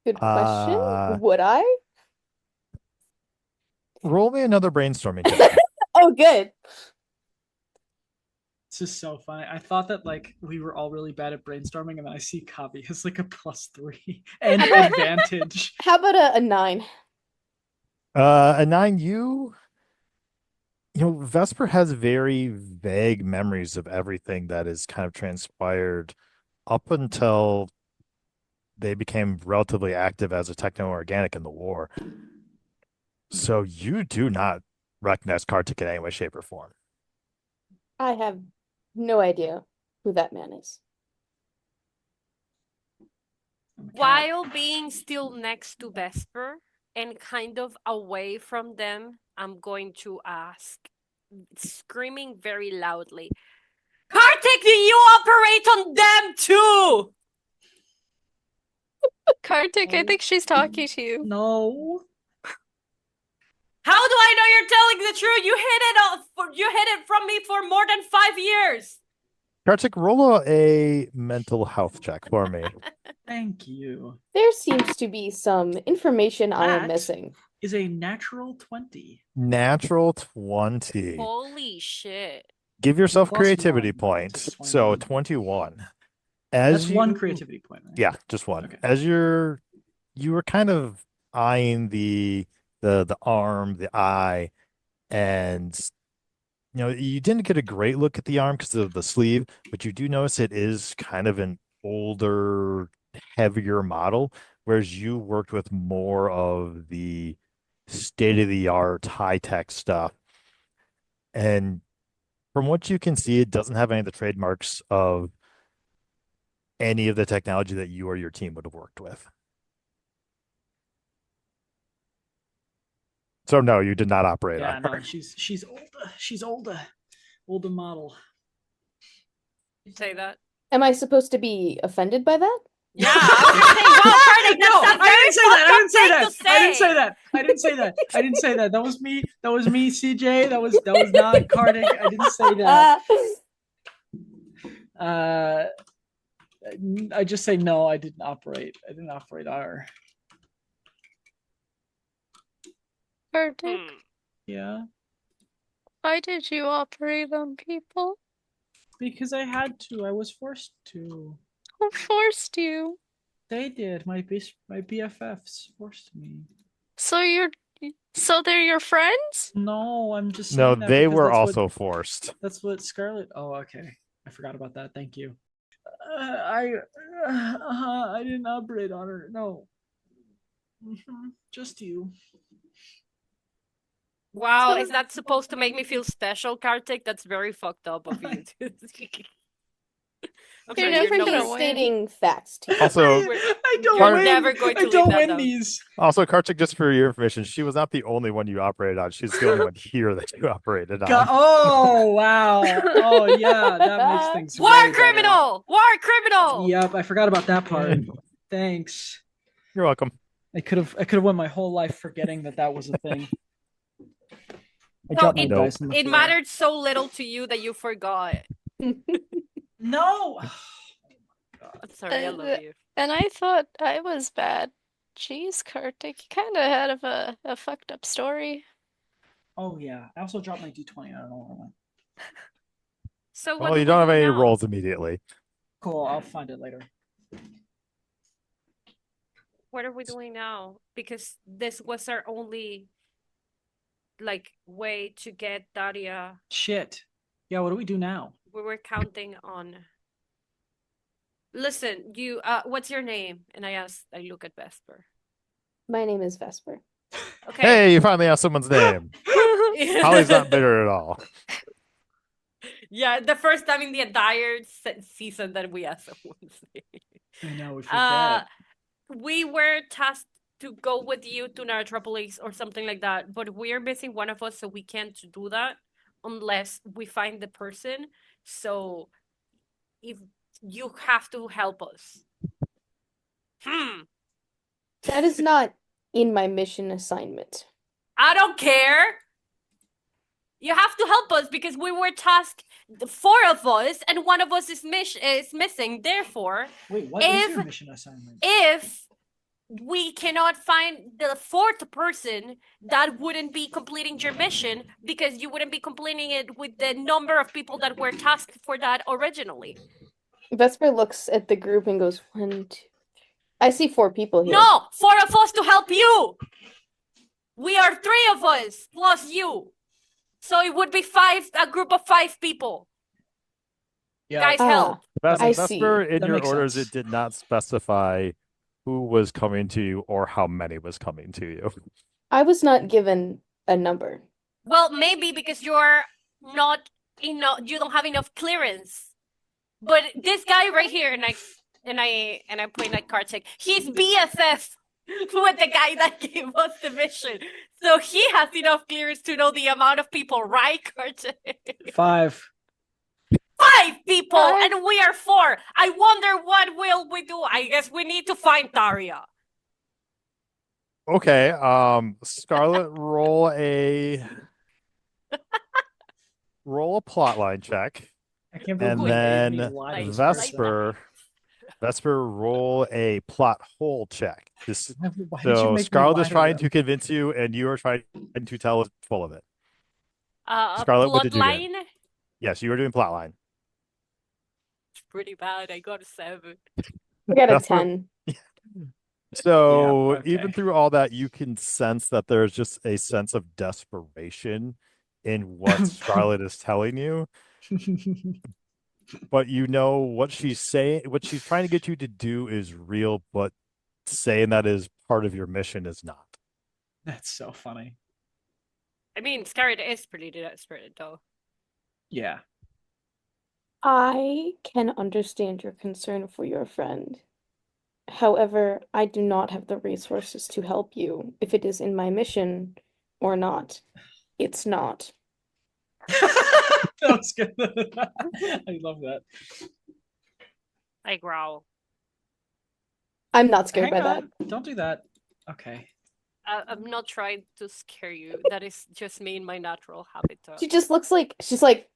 Good question. Uh, Would I? Roll me another brainstorming check. Oh, good. This is so funny. I thought that we were all really bad at brainstorming, and then I see Kavi has a +3 and advantage. How about a 9? A 9, Vesper has very vague memories of everything that is kind of transpired up until they became relatively active as a techno-organic in the war. So you do not recognize Kartik in any way, shape, or form. I have no idea who that man is. While being still next to Vesper and kind of away from them, I'm going to ask, screaming very loudly, Kartik, do you operate on them too? Kartik, I think she's talking to you. No. How do I know you're telling the truth? You hid it from me for more than 5 years. Kartik, roll a mental health check for me. Thank you. There seems to be some information I am That- missing. Is a natural 20. Natural 20. Holy shit. Give yourself Plus creativity 1, points. it's So 21. 21. That's one creativity point, right? Yeah, just one. Okay. As you were kind of eyeing the arm, the eye, and you didn't get a great look at the arm because of the sleeve, but you do notice it is kind of an older, heavier model, whereas you worked with more of the state-of-the-art, high-tech stuff. And from what you can see, it doesn't have any of the trademarks of any of the technology that you or your team would have worked with. So no, you did not operate Yeah, on no, her. she's older. She's older. Older model. You say that? Am I supposed to be offended by that? Yeah, I was saying, wow, Kartik, No, that's a I didn't say that. I didn't say very that. fucked up I didn't thing say that. I didn't say that. I didn't say that. That was me. That was me, CJ. That was not Kartik. I didn't say that. I just say no. I didn't operate. I didn't operate R. Kartik, Hmm. Yeah, why did you operate on people? because I had to. I was forced to. Who forced you? They did. My BFFs forced me. So they're your friends? No, I'm just No, saying that they because were that's also forced. That's what Scarlet. Oh, okay. I forgot about that. Thank you. I didn't operate on her. No. Just you. Wow, is that supposed to make me feel special, Kartik? That's very fucked up of you. I'm You're sorry, never you're gonna He's win. stating facts to you. Also, I don't You're win. never going to I live don't that win down. these. Also, Kartik, just for your information, she was not the only one you operated on. She's the only one here that you operated on. Oh wow. Oh yeah, that makes things War way better. criminal! War criminal! Yep, I forgot about that part. Thanks. You're welcome. I could have went my whole life forgetting that was a thing. I No, dropped my it, dice on the it floor. mattered so little to you that you forgot. No. I'm sorry, I love you. And I thought I was bad. Jeez, Kartik, you kind of had a fucked up story. Oh yeah. I also dropped my d20. I don't know where it went. So what Well, do you we don't have do any now? rolls immediately. Cool. I'll find it later. What are we doing now? Because this was our only way to get Taria. Shit. Yeah. What do we do now? We were counting on. Listen, you. What's your name? And I look at Vesper. My name is Vesper. Okay. Hey, you finally have someone's name. Holly's not bitter at all. Yeah, the first time in the entire season that we asked someone's name. I know we forget. We were tasked to go with you to Narcopolis or something like that, but we're missing one of us, so we can't do that unless we find the person. So, if you have to help us. That is not in my mission assignment. I don't care. You have to help us because we were tasked, the four of us, and one of us is missing. Therefore, Wait, what is your mission assignment? if we cannot find the fourth person, that wouldn't be completing your mission because you wouldn't be completing it with the number of people that were tasked for that originally. Vesper looks at the group and goes, 1, 2, 3. I see 4 people here. No, 4 of us to help you. We are 3 of us plus you. So it would be 5, a group of 5 people. Yeah. Guys, help. I Vesper, see. in That your makes orders, sense. it did not specify who was coming to you or how many was coming to you. I was not given a number. Well, maybe because you're not enough, you don't have enough clearance. But this guy right here, and I point at Kartik, he's BFF with the guy that gave us the mission. So he has enough clearance to know the amount of people, right, Kartik? 5. 5 people, 5. and we are 4. I wonder what will we do. I guess we need to find Taria. Okay, Scarlet, roll a plotline check, I can't believe and you made me then lie to this Vesper, roll a plot hole check. person. Why did you So make me Scarlet lie is trying them? to convince you, and you are trying to tell us full of it. Scarlet, what did you get? Bloodline? Yes, you were doing plotline. It's pretty bad. I got a 7. I got a Vesper- 10. So Yeah, okay. even through all that, you can sense that there's just a sense of desperation in what Scarlet is telling you. But you know what she's saying, what she's trying to get you to do is real, but saying that is part of your mission is not. That's so funny. I mean, Scarlet is pretty desperate, though. Yeah. I can understand your concern for your friend. However, I do not have the resources to help you if it is in my mission or not. It's not. That was good. I love that. I growl. I'm not scared Hang by that. on. Don't do that. Okay. I'm not trying to scare you. That is just me in my natural habitat. She just looks like she's like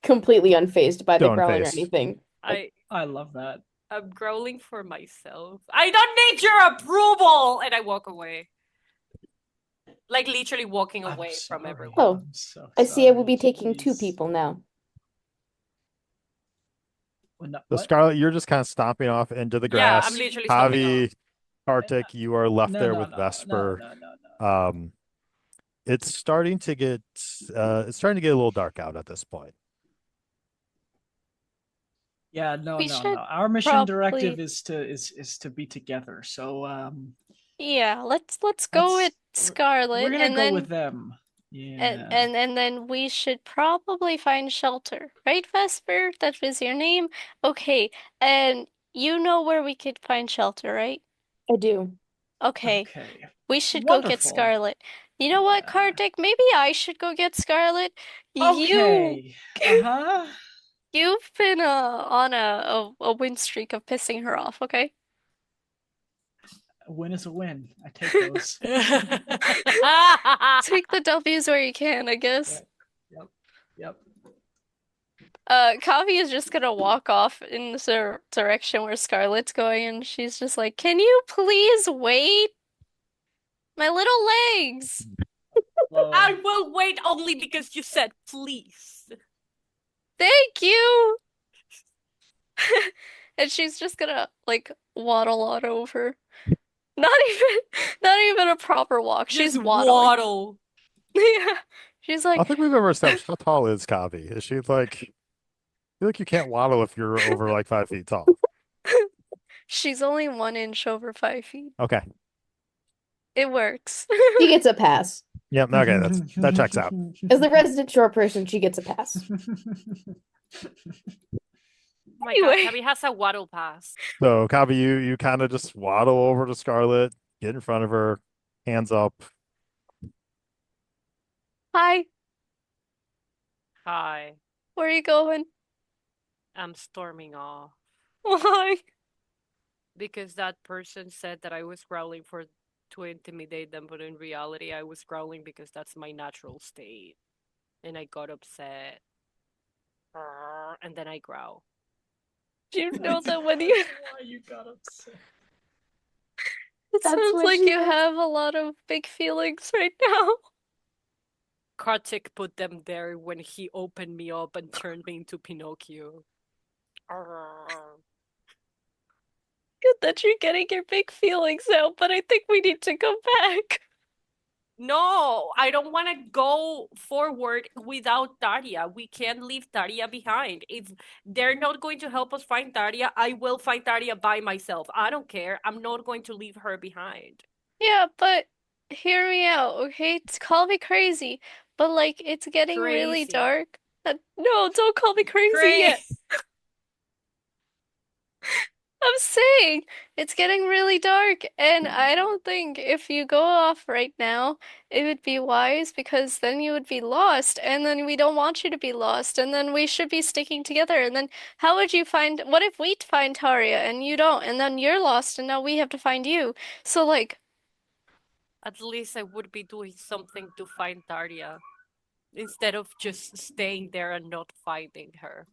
completely unfazed by the Stone growling or face. anything. I love that. I'm growling for myself. I don't need your approval! And I walk away. Like literally walking I'm away from sorry. everyone. Oh, I'm so I see I will be sorry. taking 2 Jeez. people now. Well, no, So what? Scarlet, you're just kind of stomping off into the Yeah, grass. I'm literally stomping Kavi, Kartik, you are left No, there no, with no, Vesper. no. It's starting to get a little dark out at this point. Yeah, no. We should Our mission probably- directive is to be together. So Yeah, let's go with Scarlet, We're gonna and go then with them. Yeah. and then we should probably find shelter, right, Vesper? That was your name. Okay, and you know where we could find shelter, right? I do. Okay, Okay. we should go get Wonderful. Scarlet. You know what, Yeah. Kartik? Maybe I should go get Scarlet. Okay. Uh-huh. You've been on a win streak of pissing her off, okay? A win is a win. I take those. Take the W's where you can, I guess. Yep. Kavi is just gonna walk off in the direction where Scarlet's going, and she's just like, "Can you please wait? My little legs." I will wait only because you said please. Thank you. And she's just gonna like waddle on over. Not even a proper walk. She's Just waddling. waddle. Yeah. She's I like, don't think we've ever established how tall is Kavi. Is she like? I feel like you can't waddle if you're over like 5 feet tall. she's only 1 inch over 5 feet. Okay. It works. She gets a pass. Yep. Okay. That checks out. As the resident short person, she gets a pass. Oh my Anyway. God, Kavi has a waddle pass. So Kavi, you kind of just waddle over to Scarlet, get in front of her, hands up. Hi, Hi, where are you going? I'm storming off Why? because that person said that I was growling to intimidate them, but in reality, I was growling because that's my natural state, and I got upset, and then I growl. Do you know that when you Why you got upset? it That's sounds what like she you does. have a lot of big feelings right now. Kartik put them there when he opened me up and turned me into Pinocchio. Good that you're getting your big feelings out, but I think we need to go back. No, I don't want to go forward without Taria. We can't leave Taria behind. If they're not going to help us find Taria, I will find Taria by myself. I don't care. I'm not going to leave her behind. Yeah, but hear me out, okay? It's call me crazy, but like it's getting really Crazy. dark. No, don't call me crazy yet. I'm saying it's getting really dark, and I don't think if you go off right now, it would be wise because then you would be lost, and then we don't want you to be lost, and then we should be sticking together. And then how would you find, what if we find Taria and you don't, and then you're lost, and now we have to find you? So, like, At least I would be doing something to find Taria instead of just staying there and not finding her.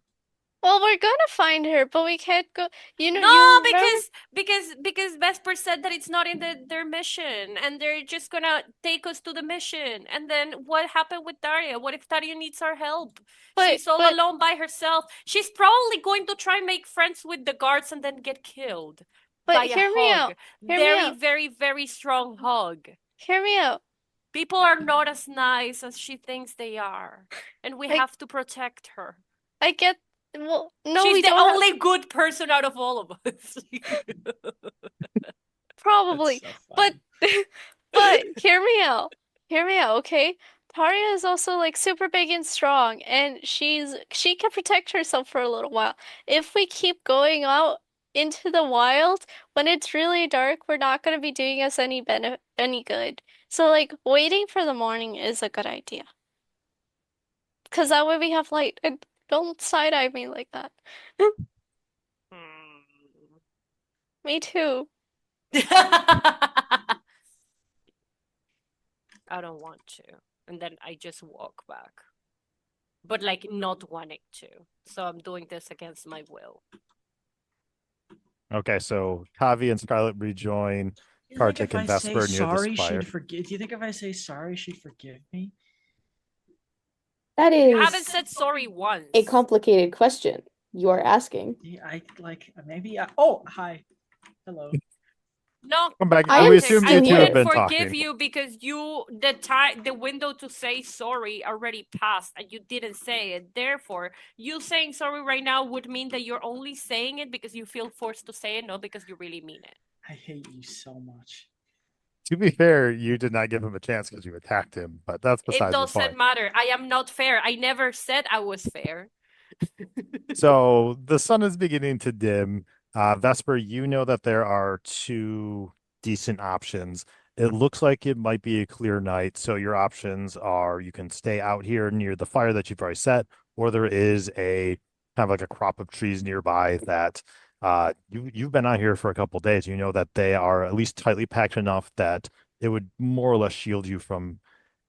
well, we're gonna find her, but we can't go. You know, No, you remember? because Vesper said that it's not in their mission, and they're just gonna take us to the mission. And then what happened with Taria? What if Taria needs our help? She's all alone by herself. She's probably going to try and make friends with the guards and then get killed by a Hear me hug. out. Hear me Very, out. very, very strong hug. Hear me out. People are not as nice as she thinks they are, and we Like- have to protect her. I get. Well, no, She's we the don't have- only good person out of all of us. Probably. That's so But fun. but hear me out. Hear me out, okay? Taria is also like super big and strong, and she can protect herself for a little while. If we keep going out into the wild when it's really dark, we're not going to be doing us any good. So like waiting for the morning is a good idea. Because that way we have light. And don't side-eye me like that. Me too. I don't want to. And then I just walk back. But like not wanting to. So I'm doing this against my will. Okay, so Kavi and Scarlet rejoin Do you think Kartik if I and say Vesper near the sorry, spire. she'd forgive? Do you think if I say sorry, she'd forgive me? That You haven't is said sorry once. a complicated question you are asking. Yeah, I like maybe. Oh, hi, hello. No, Come back. I We am assume I you two have wouldn't been forgive talking. you because the window to say sorry already passed and you didn't say it. Therefore, you saying sorry right now would mean that you're only saying it because you feel forced to say it, not because you really mean it. I hate you so much. To be fair, you did not give him a chance because you attacked him, but that's It besides the doesn't point. matter. I am not fair. I never said I was fair. So the sun is beginning to dim. Vesper, you know that there are two decent options. It looks like it might be a clear night, so your options are you can stay out here near the fire that you've already set, or there is a kind of like a crop of trees nearby that you've been out here for a couple days. You know that they are at least tightly packed enough that it would more or less shield you from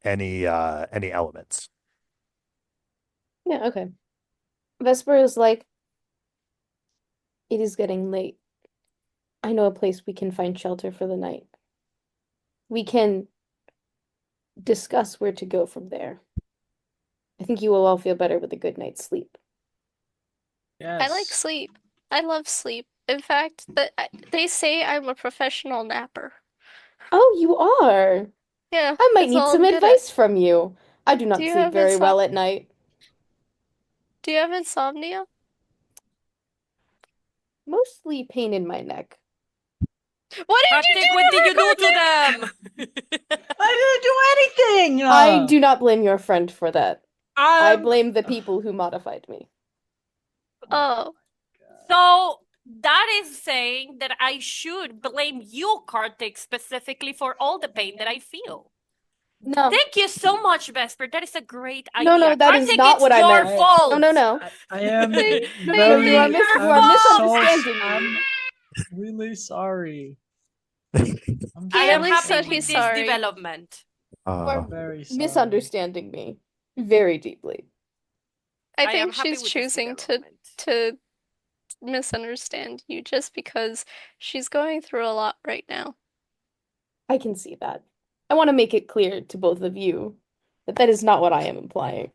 any elements. Yeah, okay. Vesper is like, it is getting late. I know a place we can find shelter for the night. We can discuss where to go from there. I think you will all feel better with a good night's sleep. Yes. I like sleep. I love sleep. In fact, they say I'm a professional napper. Oh, you are. Yeah, I might that's need all some I'm good at. advice from you. I do not Do you sleep have very well at night. Do you have insomnia? Mostly pain in my neck. What did you Kartik, do what to did you her, do to Kartik? them? I didn't do anything. I do not blame your friend for that. I Um, blame the people who modified me. Oh, So that is saying that I should blame you, Kartik, specifically for all the pain that I feel. No. Thank you so much, Vesper. That is a great No, idea. no, that is Kartik, not it's what I your meant. fault. No, no, no. I am Thank very. you are I'm misunderstanding me. I'm really sorry. I'm I am At least happy said with he's this sorry. development. You are very sorry. misunderstanding me very deeply. I I am think happy she's with this choosing development. to misunderstand you just because she's going through a lot right now. I can see that. I want to make it clear to both of you that that is not what I am implying.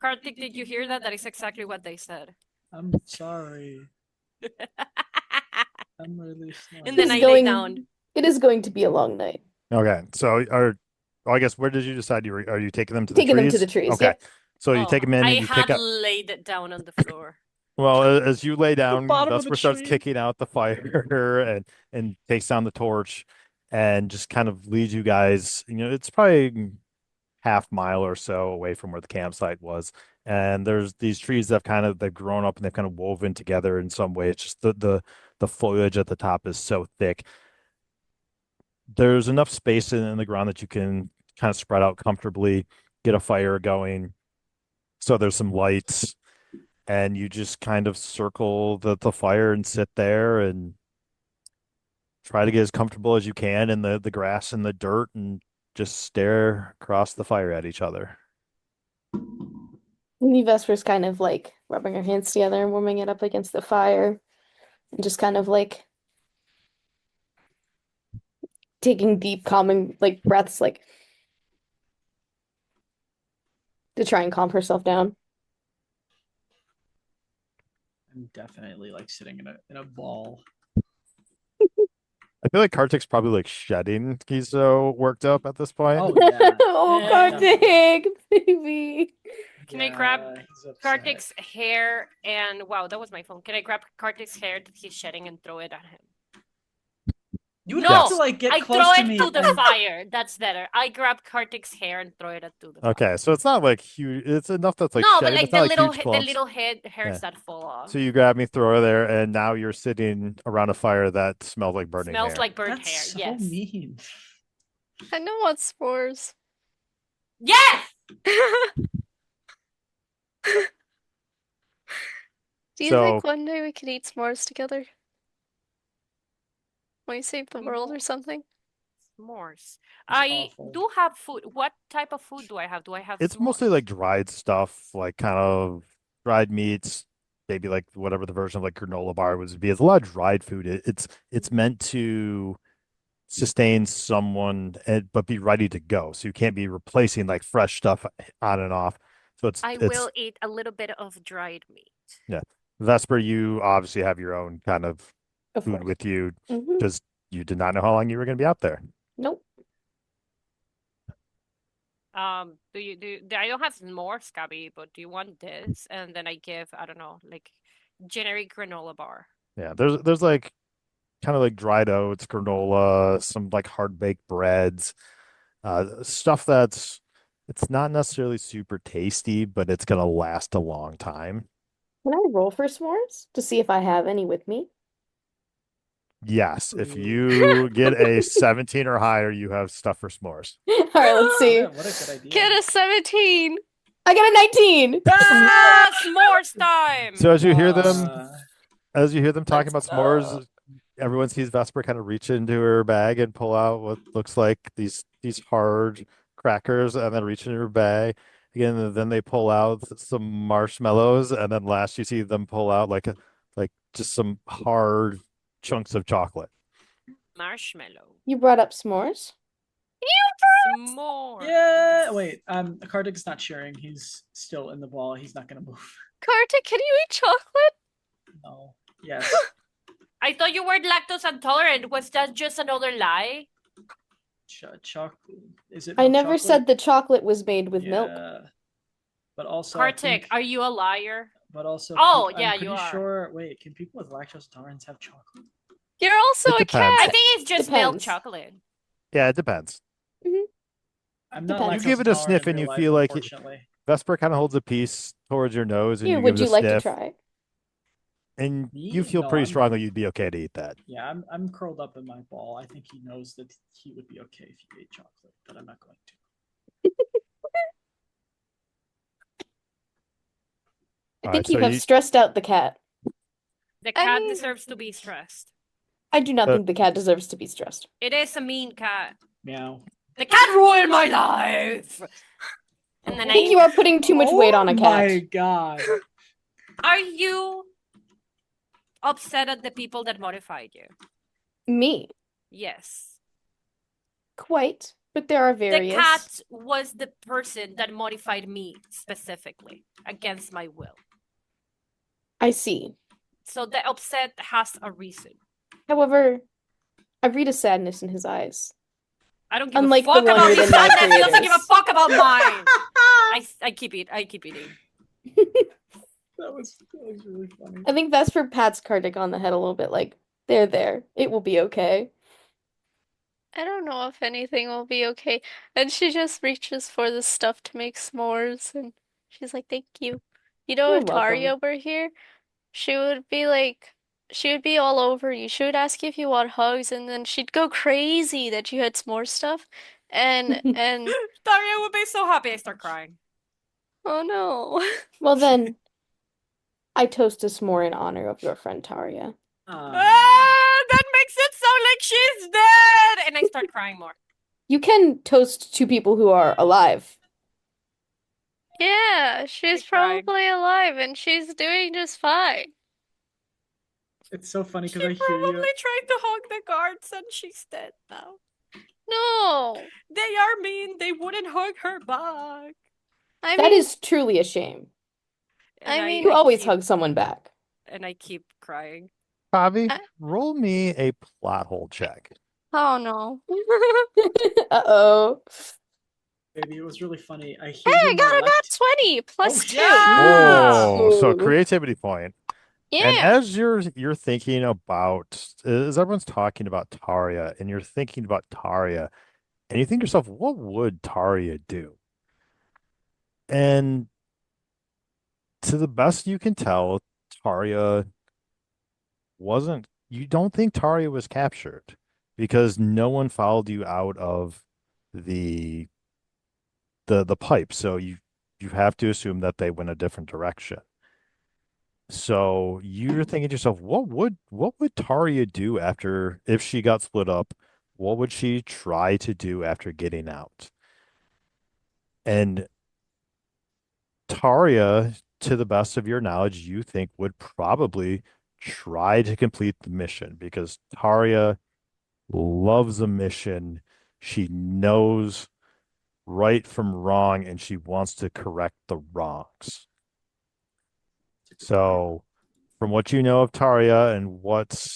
Kartik, did you hear that? That is exactly what they said. I'm sorry. I'm really sorry. And It then is I lay going, down. it is going to be a long night. Okay, so I guess where did you decide you were? Are you taking them to the Taking them to trees? the trees, Okay, yep. so you take them in I and you pick had up. laid it down on the floor. Well, as you lay down, bottom of the Vesper starts tree. kicking out the fire and takes down the torch and just kind of leads you guys. You know, it's probably half mile or so away from where the campsite was. And there's these trees that have they've grown up and they've kind of woven together in some way. It's just the foliage at the top is so thick. There's enough space in the ground that you can kind of spread out comfortably, get a fire going. So there's some lights, and you just kind of circle the fire and sit there and try to get as comfortable as you can in the grass and the dirt and just stare across the fire at each other. And Vesper's kind of like rubbing her hands together and warming it up against the fire. And just kind of like taking deep, calming like breaths, like to try and calm herself down. I'm definitely like sitting in a ball. I feel like Kartik's probably like shedding. He's so worked up at this point. Oh yeah. Oh, Yeah. Kartik, baby. Can I grab he's upset. Kartik's hair and wow, that was my phone. Can I grab Kartik's hair that he's shedding and throw it at him? You would No, have to like get I close throw to it me. to the fire. That's better. I grab Kartik's hair and throw it to the fire. Okay, so it's not like huge. It's enough that's like No, but shedding. like It's the not like little huge the clumps. little hairs Yeah. that fall off. So you grab me, throw her there, and now you're sitting around a fire that smells like burning Smells hair. like burnt That's hair. so Yes. mean. I know what spores. Yes. Do you So- think one day we could eat s'mores together? When we save the world or something? S'mores. That's I awful. do have food. What type of food do I have? Do I have It's mostly s'mores? like dried stuff, like kind of dried meats, maybe like whatever the version of like granola bar would be. It's a lot of dried food. It's meant to sustain someone but be ready to go. So you can't be replacing like fresh stuff on and off. So I will eat a little bit of dried meat. Yeah. Vesper, you obviously have your own kind of Of food course. with you Mhm. because you did not know how long you were going to be out there. Nope. I don't have more Scabby, but do you want this? And then I give, I don't know, like generic granola bar. Yeah, there's like kind of like dried oats, granola, some like hard baked breads, stuff it's not necessarily super tasty, but it's gonna last a long time. Can I roll for s'mores to see if I have any with me? Yes, if Ooh. you get a 17 or higher, you have stuff for s'mores. All right, let's see. Yeah, what a good idea. Get a 17. I got a 19. Ah, s'mores time. So as you hear them talking Let's about s'mores, everyone sees Vesper kind of reach into her bag and pull out what looks like these hard crackers, and then reach into her bag again. And then they pull out some marshmallows, and then last you see them pull out like just some hard chunks of chocolate. Marshmallow. You brought up s'mores? S'mores. Yeah. Wait. Kartik's not sharing. He's still in the ball. He's not gonna move. Kartik, can you eat chocolate? No. Yes. I thought you were lactose intolerant. Was that just another lie? Chocolate. Is it? I milk never chocolate? said the chocolate was made with milk. Yeah. But also, I Kartik, think- are you a liar? But also, Oh, I'm yeah, pretty you are. sure. Wait, can people with lactose intolerance have chocolate? You're also It a depends. I cat. think it's just milk Depends. chocolate. Yeah, it depends. I'm not Depends. lactose You give it a intolerant sniff in and real you life, feel like unfortunately. Vesper kind of holds a piece towards your nose, and Here, you would give it you a like to sniff, try? and Me? you feel No, pretty I'm- strongly you'd be okay to eat that. Yeah, I'm curled up in my ball. I think he knows that he would be okay if he ate chocolate, but I'm not going to. I All think right, you so have you- stressed out the cat. The I cat mean- deserves to be stressed. I do not Uh, think the cat deserves to be stressed. It is a mean cat. Meow. The cat ruined my life. And then I think you are putting too much weight Oh on a my cat. god. Are you upset at the people that modified you? Me, Yes. quite, but there are The various. cat was the person that modified me specifically against my will. I see. So the upset has a reason. However, I read a sadness in his eyes. I don't give Unlike a the fuck one about his within my sadness. He doesn't give a creators. fuck about mine. I keep eating. That was really funny. I think Vesper pats Kartik on the head a little bit, like, there. It will be okay. I don't know if anything will be okay. And she just reaches for the stuff to make s'mores, and she's like, "Thank you." You know, You're if Taria welcome. were here, she would be like, she would be all over you. She would ask you if you want hugs, and then she'd go crazy that you had s'more stuff. And Taria would be so happy. I start crying. oh no. Well then, I toast a s'more in honor of your friend Taria. That makes it sound like she's dead. And I start crying more. You can toast to people who are alive. Yeah, she's I cried. probably alive and she's doing just fine. It's so funny She because I hear you. probably tried to hug the guards and she's dead now. No. They are mean. They wouldn't hug her back. I That mean, is truly a shame. I mean, You always keep- hug someone back. And I keep crying. Kavi, I- roll me a plot hole check. oh no. Uh-oh. Baby, it was really funny. I hear Hey, you I on got my a nat left. 20 plus Oh, 2. yeah. Oh, so Ooh. creativity point. And Yeah. as you're thinking about, as everyone's talking about Taria, and you're thinking about Taria, and you think to yourself, what would Taria do? And to the best you can tell, Taria you don't think Taria was captured because no one followed you out of the pipe. So you have to assume that they went a different direction. So you're thinking to yourself, what would Taria do if she got split up? What would she try to do after getting out? And Taria, to the best of your knowledge, you think would probably try to complete the mission because Taria loves a mission. She knows right from wrong and she wants to correct the wrongs. So, from what you know of Taria and what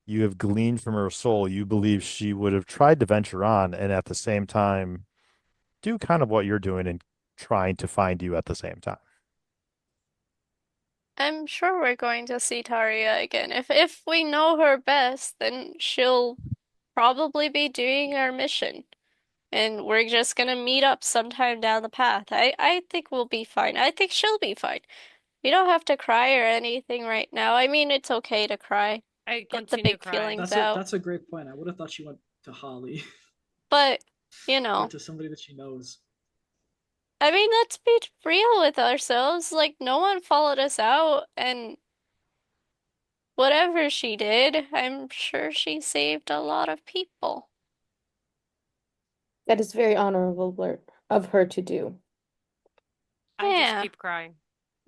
you have gleaned from her soul, you believe she would have tried to venture on and at the same time do kind of what you're doing and trying to find you at the same time. I'm sure we're going to see Taria again. If we know her best, then she'll probably be doing our mission. And we're just gonna meet up sometime down the path. I think we'll be fine. I think she'll be fine. We don't have to cry or anything right now. I mean, it's okay to cry. I Get the continue big crying. feelings That's out. that's a great point. I would have thought she went to Holly But, you or know, to somebody that she knows. I mean, let's be real with ourselves. Like, no one followed us out, and whatever she did, I'm sure she saved a lot of people. That is very honorable of her to do. I just Yeah. keep crying.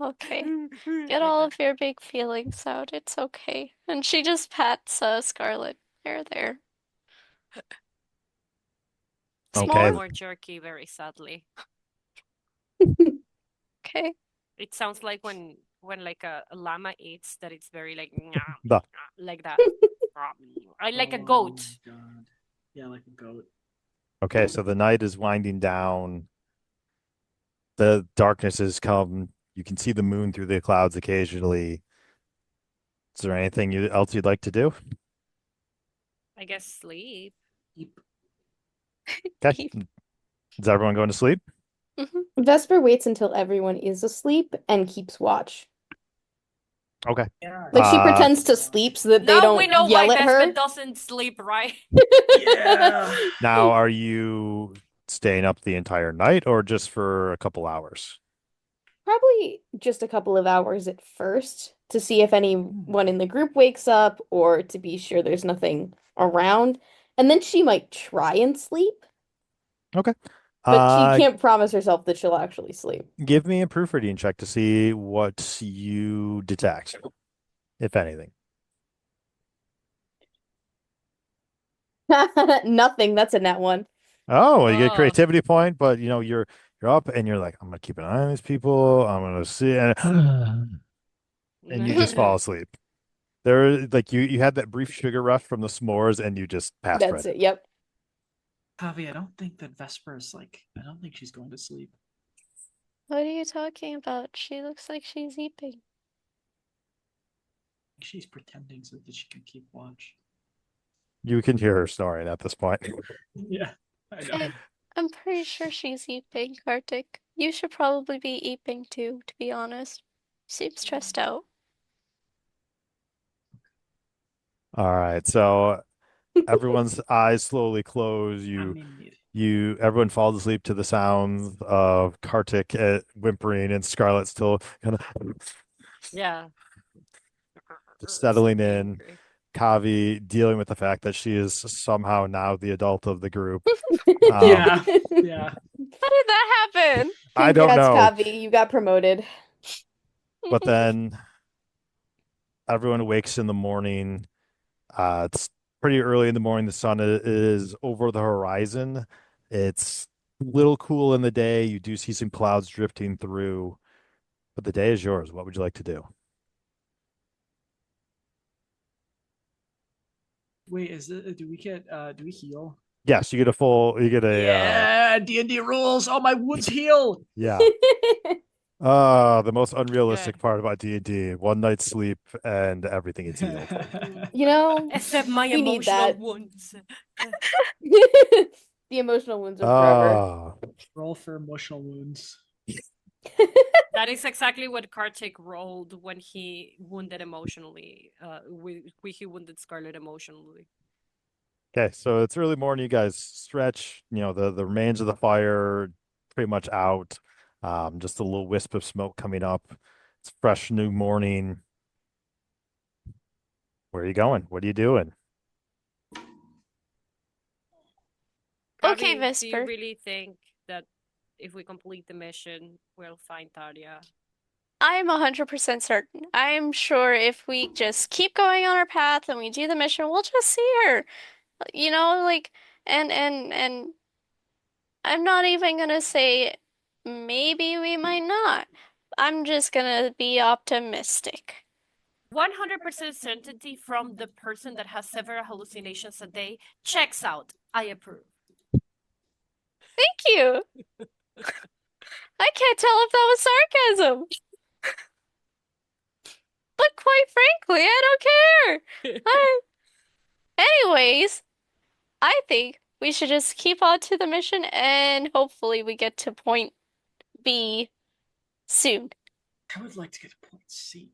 Okay. Like Get all that. of your big feelings out. It's okay. And she just pats Scarlet. There. Okay. More jerky, very sadly. Okay. It sounds like when like a llama eats, that it's very like The- like that. I like a Oh goat. my God. Yeah, like a goat. Okay, so the night is winding down. The darkness has come. You can see the moon through the clouds occasionally. Is there anything else you'd like to do? I guess sleep. Eep. Okay. Is everyone going to sleep? Vesper waits until everyone is asleep and keeps watch. Okay. Yeah. Like she Uh, pretends to sleep so that they Now we don't know yell why at her. Vespa doesn't sleep, right? Yeah. Now, are you staying up the entire night or just for a couple hours? Probably just a couple of hours at first to see if anyone in the group wakes up or to be sure there's nothing around. And then she might try and sleep, Okay. but she can't promise herself that she'll actually sleep. Give me a proof reading check to see what you detect, if anything. Nothing. That's a net one. Oh, well, you get a Oh. creativity point, but you're up and you're like, I'm gonna keep an eye on these people. I'm gonna see, and you just fall asleep. There, like you had that brief sugar rush from the s'mores, and you just passed right. That's it. Yep. Kavi, I don't think that Vesper's I don't think she's going to sleep. What are you talking about? She looks like she's eating. She's pretending so that she can keep watch. You can hear her snoring at this point. Yeah, I know. I'm pretty sure she's eating, Kartik. You should probably be eating too, to be honest. Seems stressed out. All right, so everyone's eyes slowly close. I mean, Everyone falls asleep to the sounds of Kartik whimpering and Scarlet still kind of Yeah. settling So in. angry. Kavi dealing with the fact that she is somehow now the adult of the group. yeah. How did that happen? I don't Congrats, know. Kavi. You got promoted. But then everyone wakes in the morning. It's pretty early in the morning. The sun is over the horizon. It's a little cool in the day. You do see some clouds drifting through, but the day is yours. What would you like to do? Wait, do we heal? Yes, you get a Yeah, D&D rules. Oh, my wounds heal. yeah. The most unrealistic part about D&D, one night's sleep and everything is healed. You know, Except my we need emotional that. wounds. The emotional wounds are forever. Roll for emotional wounds. That is exactly what Kartik rolled when he wounded emotionally. He wounded Scarlet emotionally. Okay, so it's early morning. You guys stretch. The remains of the fire pretty much out. Just a little wisp of smoke coming up. It's fresh new morning. Where are you going? What are you doing? Okay, Kavi, do Vesper. you really think that if we complete the mission, we'll find Taria? I'm 100% certain. I'm sure if we just keep going on our path and we do the mission, we'll just see her. And I'm not even gonna say maybe we might not. I'm just gonna be optimistic. 100% certainty from the person that has several hallucinations a day checks out. I approve. Thank you. I can't tell if that was sarcasm. But quite frankly, I don't care. Anyways, I think we should just keep on to the mission and hopefully we get to point B soon. I would like to get a point C.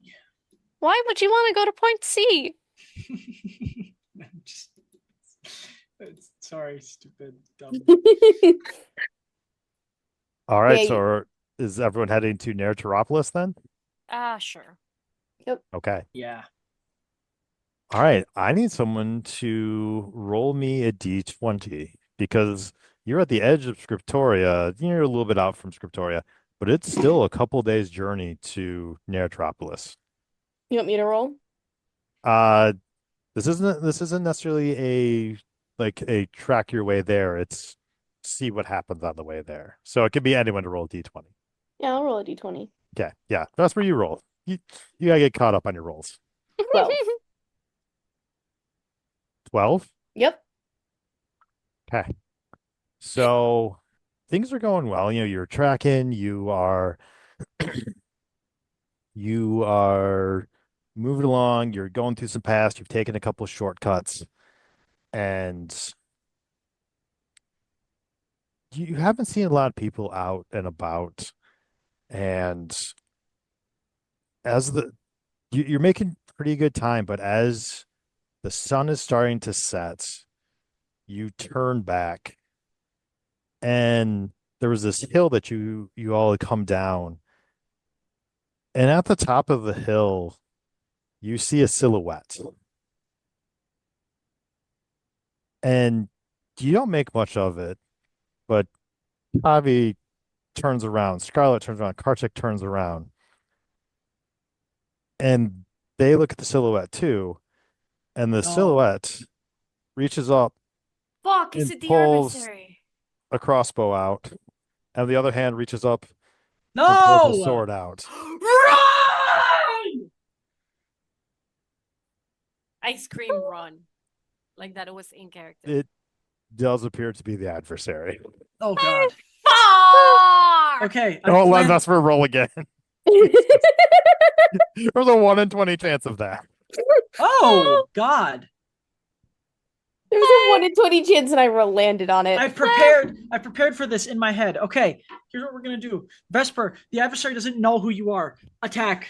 Why would you want to go to point C? I'm just sorry, stupid, dumb. All right, Yeah, so is everyone heading to Narcissist then? Sure. Okay. Yeah. All right, I need someone to roll me a d20 because you're at the edge of Scriptoria. You're a little bit out from Scriptoria, but it's still a couple days journey to Narcissist. You want me to roll? This isn't necessarily a track your way there. It's see what happens on the way there. So it could be anyone to roll a d20. Yeah, I'll roll a d20. Okay, yeah, that's where you roll. You gotta get caught up on your rolls. 12. 12? Yep. Okay. So things are going well. You're tracking, you are moving along, you're going through some paths, you've taken a couple of shortcuts, and you haven't seen a lot of people out and about. And as you're making pretty good time, but as the sun is starting to set, you turn back, and there was this hill that you all had come down, and at the top of the hill, you see a silhouette, and you don't make much of it, but Kavi turns around, Scarlet turns around, Kartik turns around, and they look at the silhouette too, and the silhouette reaches up Fuck, is and it the pulls adversary? a crossbow out, and the other hand reaches up and pulls a No! sword out. Run! I scream run. Like that it was in character. It does appear to be the adversary. Oh god. Fuck! Okay. Oh, let's for a roll again. There's a 1 in 20 chance of that. Oh god. There's a 1 in 20 chance and I landed on it. I prepared for this in my head. Okay, here's what we're gonna do. Vesper, the adversary doesn't know who you are. Attack.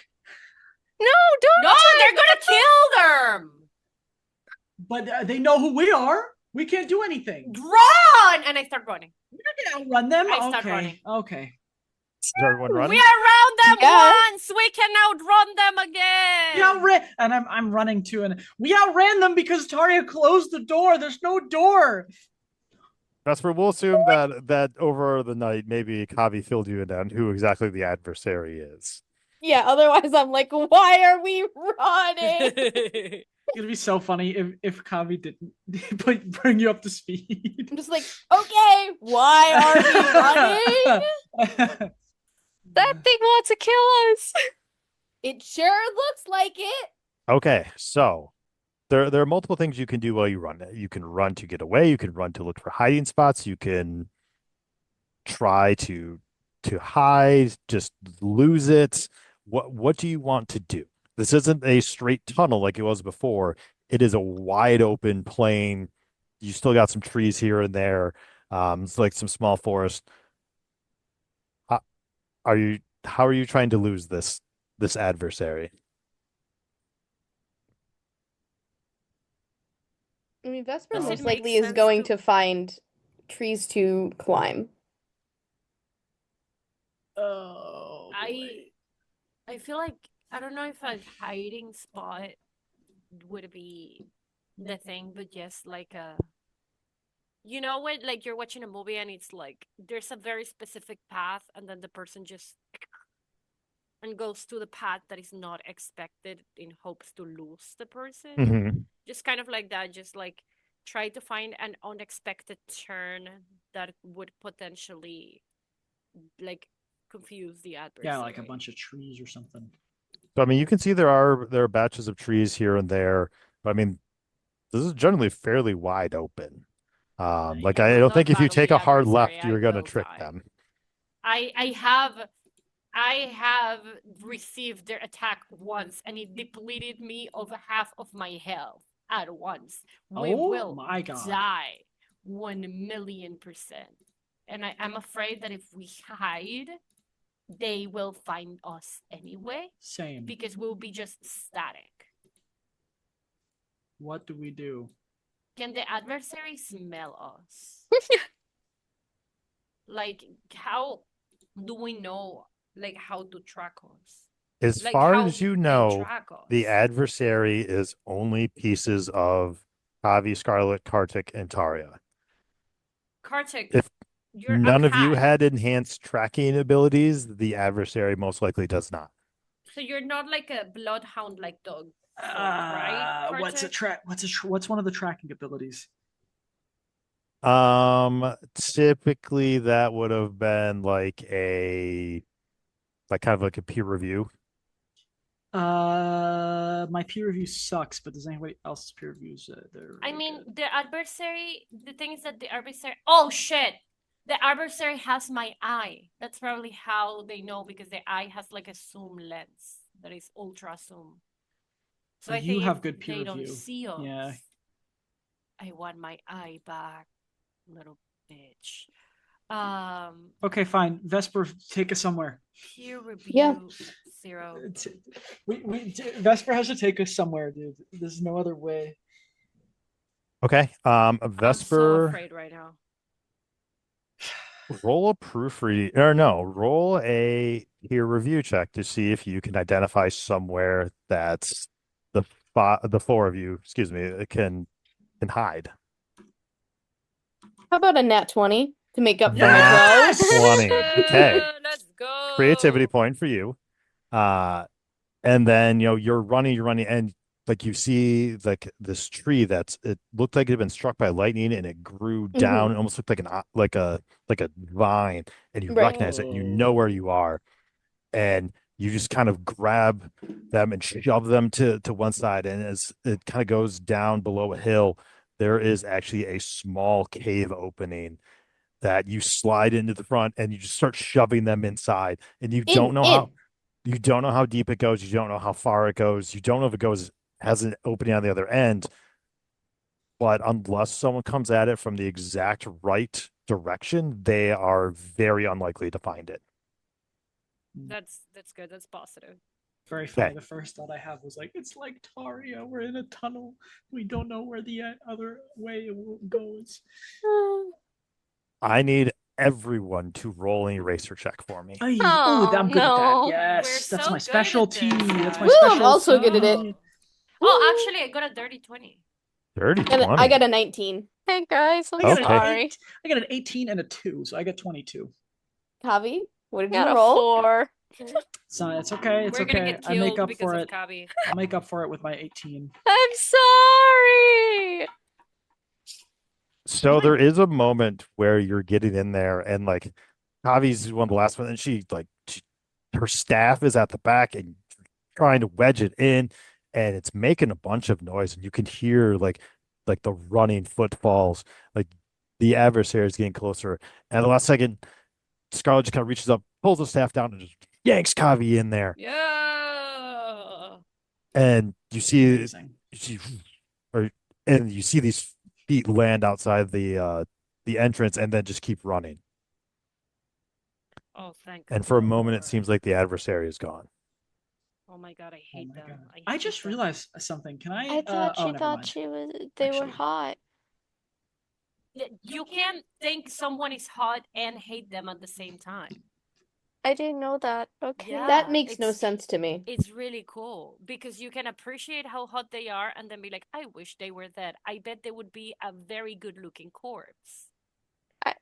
No, don't No, attack. they're gonna kill them! But they know who we are. We can't do anything. Run! And I start running. We're not gonna outrun them. I start Okay. running. Okay. Is everyone running? We around them Yeah. once! We can outrun them again! We outran, and I'm running too, and we outran them because Taria closed the door. There's no door. That's where we'll assume that over the night, maybe Kavi filled you in on who exactly the adversary is. Yeah, otherwise I'm like, why are we running? It's gonna be so funny if Kavi didn't bring you up to speed. I'm just like, okay, why are we running? That thing wants to kill us. It sure looks like it. Okay, so there are multiple things you can do while you run. You can run to get away. You can run to look for hiding spots. You can try to hide, just lose it. What do you want to do? This isn't a straight tunnel like it was before. It is a wide open plain. You still got some trees here and there. It's like some small forest. How are you trying to lose this adversary? I mean, Vesper Does it most make likely is sense going to- to find trees to climb. Oh. I feel like I don't know if a hiding spot would be the thing, but just like a you know when like you're watching a movie and it's like there's a very specific path and then the person just and goes to the path that is not expected in hopes to lose the person. Mhm. Just kind of like that, just like try to find an unexpected turn that would potentially like confuse the adversary. Yeah, like a bunch of trees or something. So I mean, you can see there are batches of trees here and there. But I mean, this is generally fairly wide open. Like I I will don't not think if you battle take the a hard adversary, left, I you're gonna will trick die. them. I have I have received their attack once, and it depleted me of half of my health at once. We Oh will my God. die 1,000,000%. And I'm afraid that if we hide, they will find us anyway, Same. because we'll be just static. What do we do? Can the adversary smell us? Like, how do we know, like, how to track us? As Like, far how as you they know, track the us? adversary is only pieces of Kavi, Scarlet, Kartik, and Taria. Kartik, If you're none a of you cat, had enhanced tracking abilities, the adversary most likely does not. so you're not like a bloodhound-like dog folk, right, What's a Kartik? track? What's one of the tracking abilities? Typically that would have been like kind of like a peer review. My peer review sucks, but does anybody else's peer reviews? They're I really mean, good. the adversary, the thing is that the adversary, oh shit! The adversary has my eye. That's probably how they know, because the eye has like a zoom lens that is ultra zoom. So Oh, I you think have if good peer they don't review. see us, Yeah. I want my eye back, little bitch. Okay, fine. Vesper, take us somewhere. Peer Yeah. review 0. Vesper has to take us somewhere, dude. There's no other way. Okay. I'm so Vesper, afraid right now. roll a proofread, or no, roll a peer review check to see if you can identify somewhere that's the four of you, excuse me, can hide. How about a nat 20 to make up for my Yes! 12? 20. Okay. Let's go. Creativity point for you. And then you're running, and like you see like this tree it looked like it had been struck by lightning, and it grew down. It almost looked like a vine, and you Right. recognize it, and you know where you are, and you just kind of grab them and shove them to one side, and as it kind of goes down below a hill, there is actually a small cave opening that you slide into the front, and you just start shoving them inside, and you don't know how deep it goes. You don't know how far it goes. You don't know if it has an opening on the other end. But unless someone comes at it from the exact right direction, they are very unlikely to find it. That's good. That's positive. Very funny. Okay. The first thought I have was like, it's like Taria. We're in a tunnel. We don't know where the other way goes. I need everyone to roll an eraser check for me. I'm Oh, good at that. no. Yes, We're that's so my good at specialty. this, That's my Woo, specialty. I'm also good at it. Oh, actually, I got a dirty 20. 30, And 20. I got a 19. Hey guys, I'm I got, sorry. I got an 18 and a 2, so I got 22. Kavi, what did Got you a roll? 4. So it's okay. It's We're okay. gonna get I make killed up because for of it. Kavi. I'll make up for it with my 18. I'm sorry. So there is a moment where you're getting in there, and like Javi's one of the last ones, and her staff is at the back and trying to wedge it in, and it's making a bunch of noise, and you can hear like the running footfalls, like the adversary is getting closer. And at the last second, Scarlet just kind of reaches up, pulls the staff down, and just yanks Kavi in there. Yeah. And you see, Amazing. and you see these feet land outside the entrance, and then just keep running. Oh, thank And for a God. moment, it seems like the adversary is gone. Oh my God, I Oh hate my them. God. I I hate just them. realized something. Can I? I thought oh, she never thought mind. they were Actually. hot. You can't think someone is hot and hate them at the same time. I didn't know that. Okay. Yeah. That makes no it's- sense to me. It's really cool because you can appreciate how hot they are and then be like, I wish they were that. I bet they would be a very good looking corpse. I-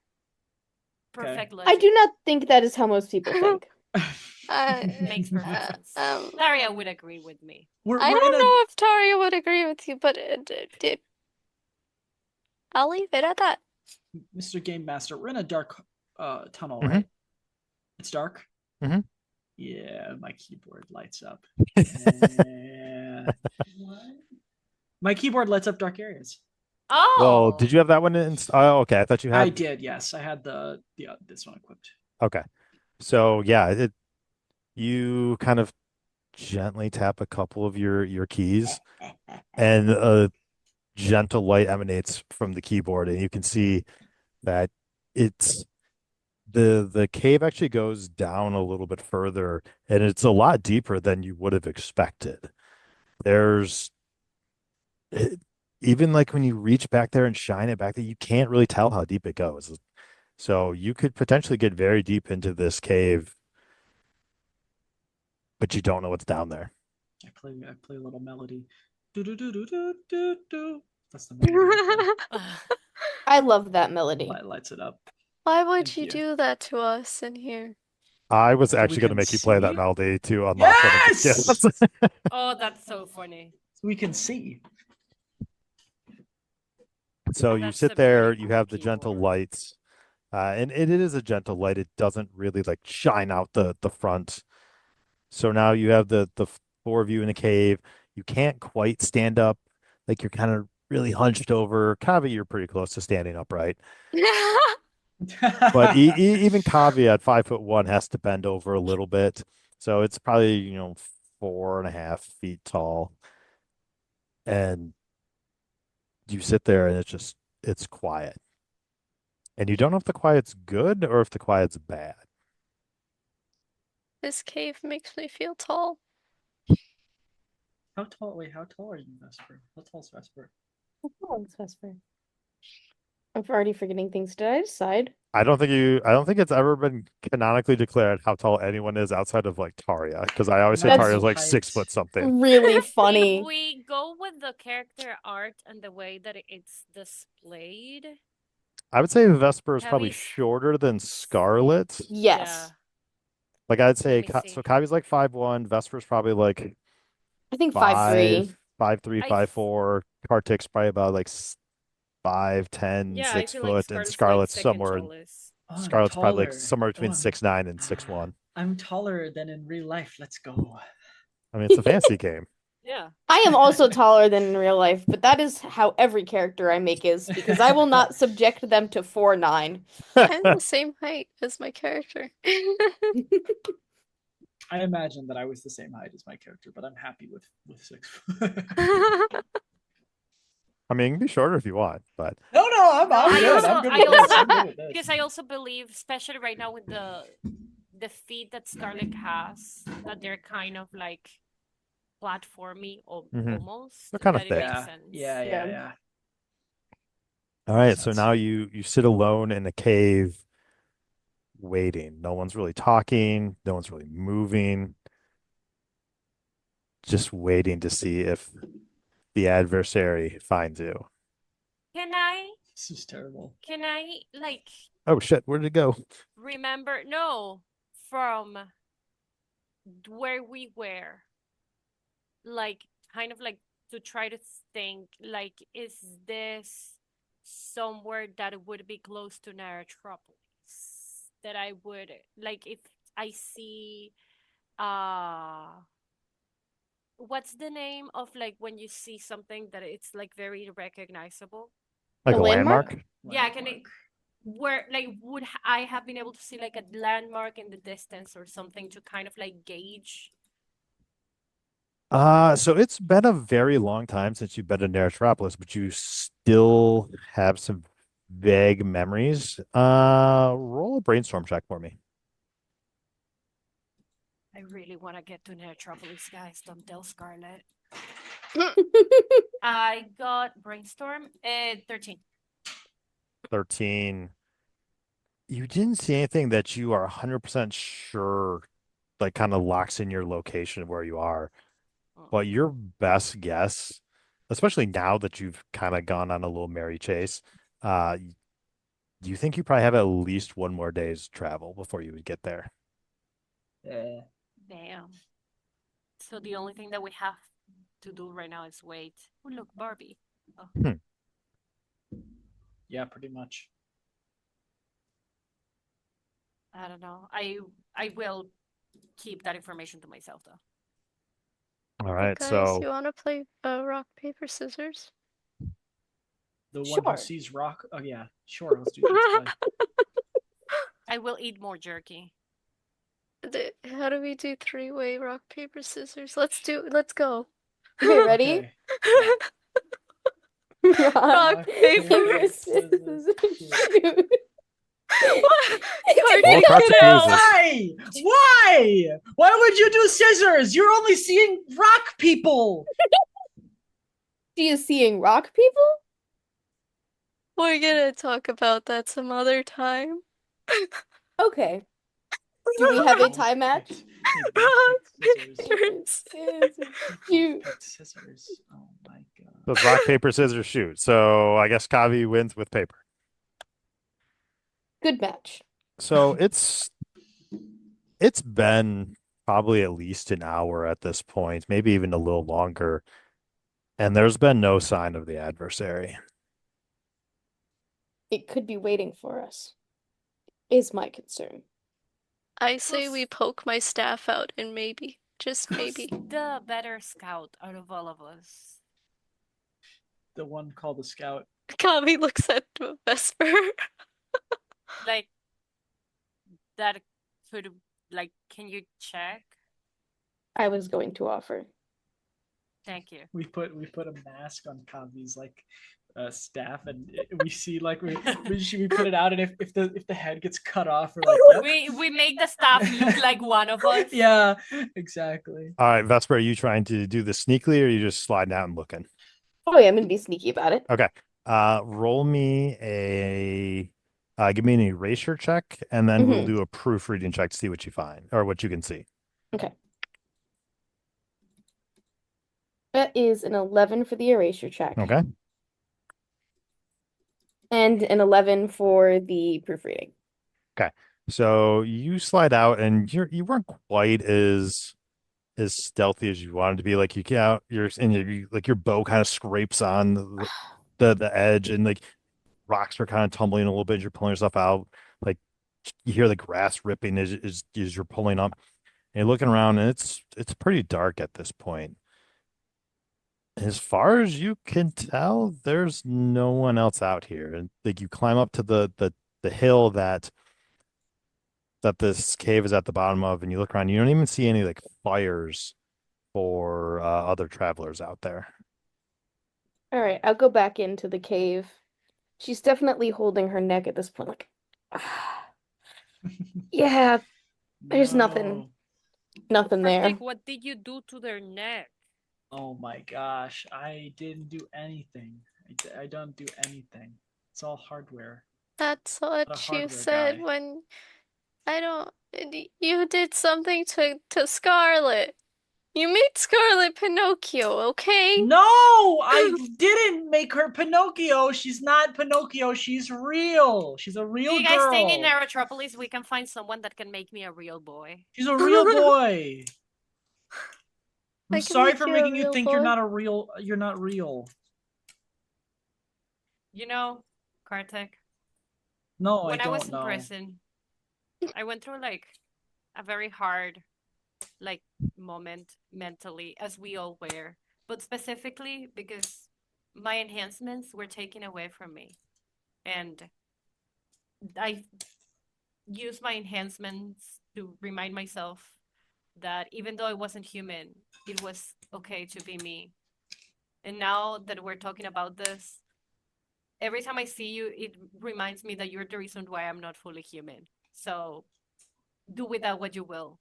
Perfect I logic. do not think that is how most people think. Makes perfect sense. Um, Taria would agree with me. We're I in don't a. know if Taria would agree with you, but I'll leave it at that. Mr. Game Master, we're in a dark tunnel, Mhm. right? It's dark. Mhm. Yeah, my keyboard lights up. Yeah. My keyboard lights up dark areas. Oh. Well, did you have that one in? Oh, okay. I thought you had. I did. Yes, I had this one equipped. Okay. So yeah, you kind of gently tap a couple of your keys, and a gentle light emanates from the keyboard, and you can see that it's the cave actually goes down a little bit further, and it's a lot deeper than you would have expected. There's it, even like when you reach back there and shine it back there, you can't really tell how deep it goes. So you could potentially get very deep into this cave, but you don't know what's down there. I play a little melody. Do do do do do do do. That's the melody. I play. I love that melody. Lights it up. Why would Thank you you. do that to us in here? I was So we actually going to can make you play that see? melody to unlock one of the Yes! gifts. Oh, that's so funny. So we can see. So you That's sit a there, pretty you cool have the gentle keyboard. lights, and it is a gentle light. It doesn't really like shine out the front. So now you have the four of you in the cave. You can't quite stand up, like you're kind of really hunched over. Kavi, you're pretty close to standing upright. But even Kavi at 5'1" has to bend over a little bit. So it's probably, 4.5 feet tall. And you sit there and it's quiet. And you don't know if the quiet's good or if the quiet's bad. This cave makes me feel tall. How tall? Wait, how tall are you, Vesper? How tall is Vesper? Oh, it's Vesper. I'm already forgetting things. Did I decide? I don't think it's ever been canonically declared how tall anyone is outside of like Taria, because I always say That's- Taria's like 6 foot something. Really If funny. we go with the character art and the way that it's displayed, I would say Vesper is probably Kavi's- shorter than Scarlet. Yes. Like I'd say, Let me see. so Kavi's like 5'1", Vesper's probably like I think 5'3". 5'3", I 5'4". Kartik's probably about like 5'10", yeah, I 6 feel foot, like and Scarlet's Scarlet's like second somewhere. tallest. Oh, I'm Scarlet's probably like taller. somewhere between Oh, 6'9" and 6'1". I'm taller than in real life. Let's go. I mean, it's a fancy game. Yeah. I am also taller than in real life, but that is how every character I make is, because I will not subject them to 4'9". I'm the same height as my character. I imagined that I was the same height as my character, but I'm happy with 6. I mean, you can be shorter if you want, but No, I'm I good. also- I'm good I with this. also- I'm good with this. Because I also believe, especially right now with the feet that Scarlet has, that they're kind of like platformy or Mhm. almost. They're kind of that it thick. makes Yeah, sense. yeah. all right. Makes So sense. now you sit alone in a cave, waiting. No one's really talking. No one's really moving. Just waiting to see if the adversary finds you. This is terrible. Can I like Oh shit! Where did it go? remember? No, from where we were, like kind of like to try to think, like, is this somewhere that would be close to Narrotropolis? That I would like if I see what's the name of like when you see something that it's like very recognizable? Like A a landmark? landmark? Yeah, can it where like would I have been able to see like a landmark in the distance or something to kind of like gauge? So it's been a very long time since you've been to Narrotropolis, but you still have some vague memories. Roll a brainstorm check for me. I really want to get to Narrotropolis, guys. Don't tell Scarlet. That's I got brainstorm at 13. 13. You didn't see anything that you are 100% sure, like kind of locks in your location of where you are. But your best guess, especially now that you've kind of gone on a little merry chase, you think you probably have at least one more day's travel before you would get there. Yeah. Damn. So the only thing that we have to do right now is wait. Oh, look, Barbie. Oh. Yeah, pretty much. I don't know. I will keep that information to myself though. All Hey right, guys, so you want to play rock, paper, scissors? The one Sure. who sees rock. Oh yeah, sure. Let's do. Let's play. I will eat more jerky. How do we do three-way rock, paper, scissors? Let's go. Okay, ready? Okay. Yeah. Rock, Rock, paper. paper, scissors, shoot. Kartik, Kartik get out! loses. Why? Why would you do scissors? You're only seeing rock people. She is seeing rock people? We're gonna talk about that some other time. Okay. Do we have a tie match? Scissors. Shoot. Scissors. Oh my god. So it's rock, paper, scissors, shoot. So I guess Kavi wins with paper. Good match. So it's been probably at least an hour at this point, maybe even a little longer. And there's been no sign of the adversary. It could be waiting for us, is my concern. I say we poke my staff out and maybe, just maybe. The better scout out of all of us. The one called the scout. Kavi looks at Vesper. Like, that could, like, can you check? I was going to offer. Thank you. We put a mask on Kavi's like staff, and we see like we put it out, and if the head gets cut off, we're like, yep. We make the staff look like one of us. Yeah, exactly. All right, Vesper, are you trying to do this sneakily or are you just sliding out and looking? Oh yeah, I'm gonna be sneaky about it. Okay. Roll me give me an erasure check, and then we'll do a proofreading check to see what you find or what you can see. Okay. That is an 11 for the erasure check. Okay. And an 11 for the proofreading. So you slide out, and you weren't quite as stealthy as you wanted to be. Like you get out, like your bow kind of scrapes on the edge, and like rocks are kind of tumbling a little bit as you're pulling yourself out. Like you hear the grass ripping as you're pulling up. And you're looking around, and it's pretty dark at this point. As far as you can tell, there's no one else out here. And like you climb up to the hill that this cave is at the bottom of, and you look around, you don't even see any like fires for other travelers out there. All right, I'll go back into the cave. She's definitely holding her neck at this point, like, yeah, there's nothing there. Kartik, what did you do to their neck? Oh my gosh, I didn't do anything. I don't do anything. It's all hardware. That's Not a what you hardware said guy. when you did something to Scarlet. You made Scarlet Pinocchio, okay? No, I didn't make her Pinocchio. She's not Pinocchio. She's real. She's a real You guys girl. staying in Narrotropolis, we can find someone that can make me a real boy. She's a real boy. I I'm can sorry make for you a making you real think boy. you're not real. You know, Kartik, No, when I I don't was in know. prison, I went through like a very hard like moment mentally, as we all were, but specifically because my enhancements were taken away from me, and I used my enhancements to remind myself that even though I wasn't human, it was okay to be me. And now that we're talking about this, every time I see you, it reminds me that you're the reason why I'm not fully human. So do with that what you will.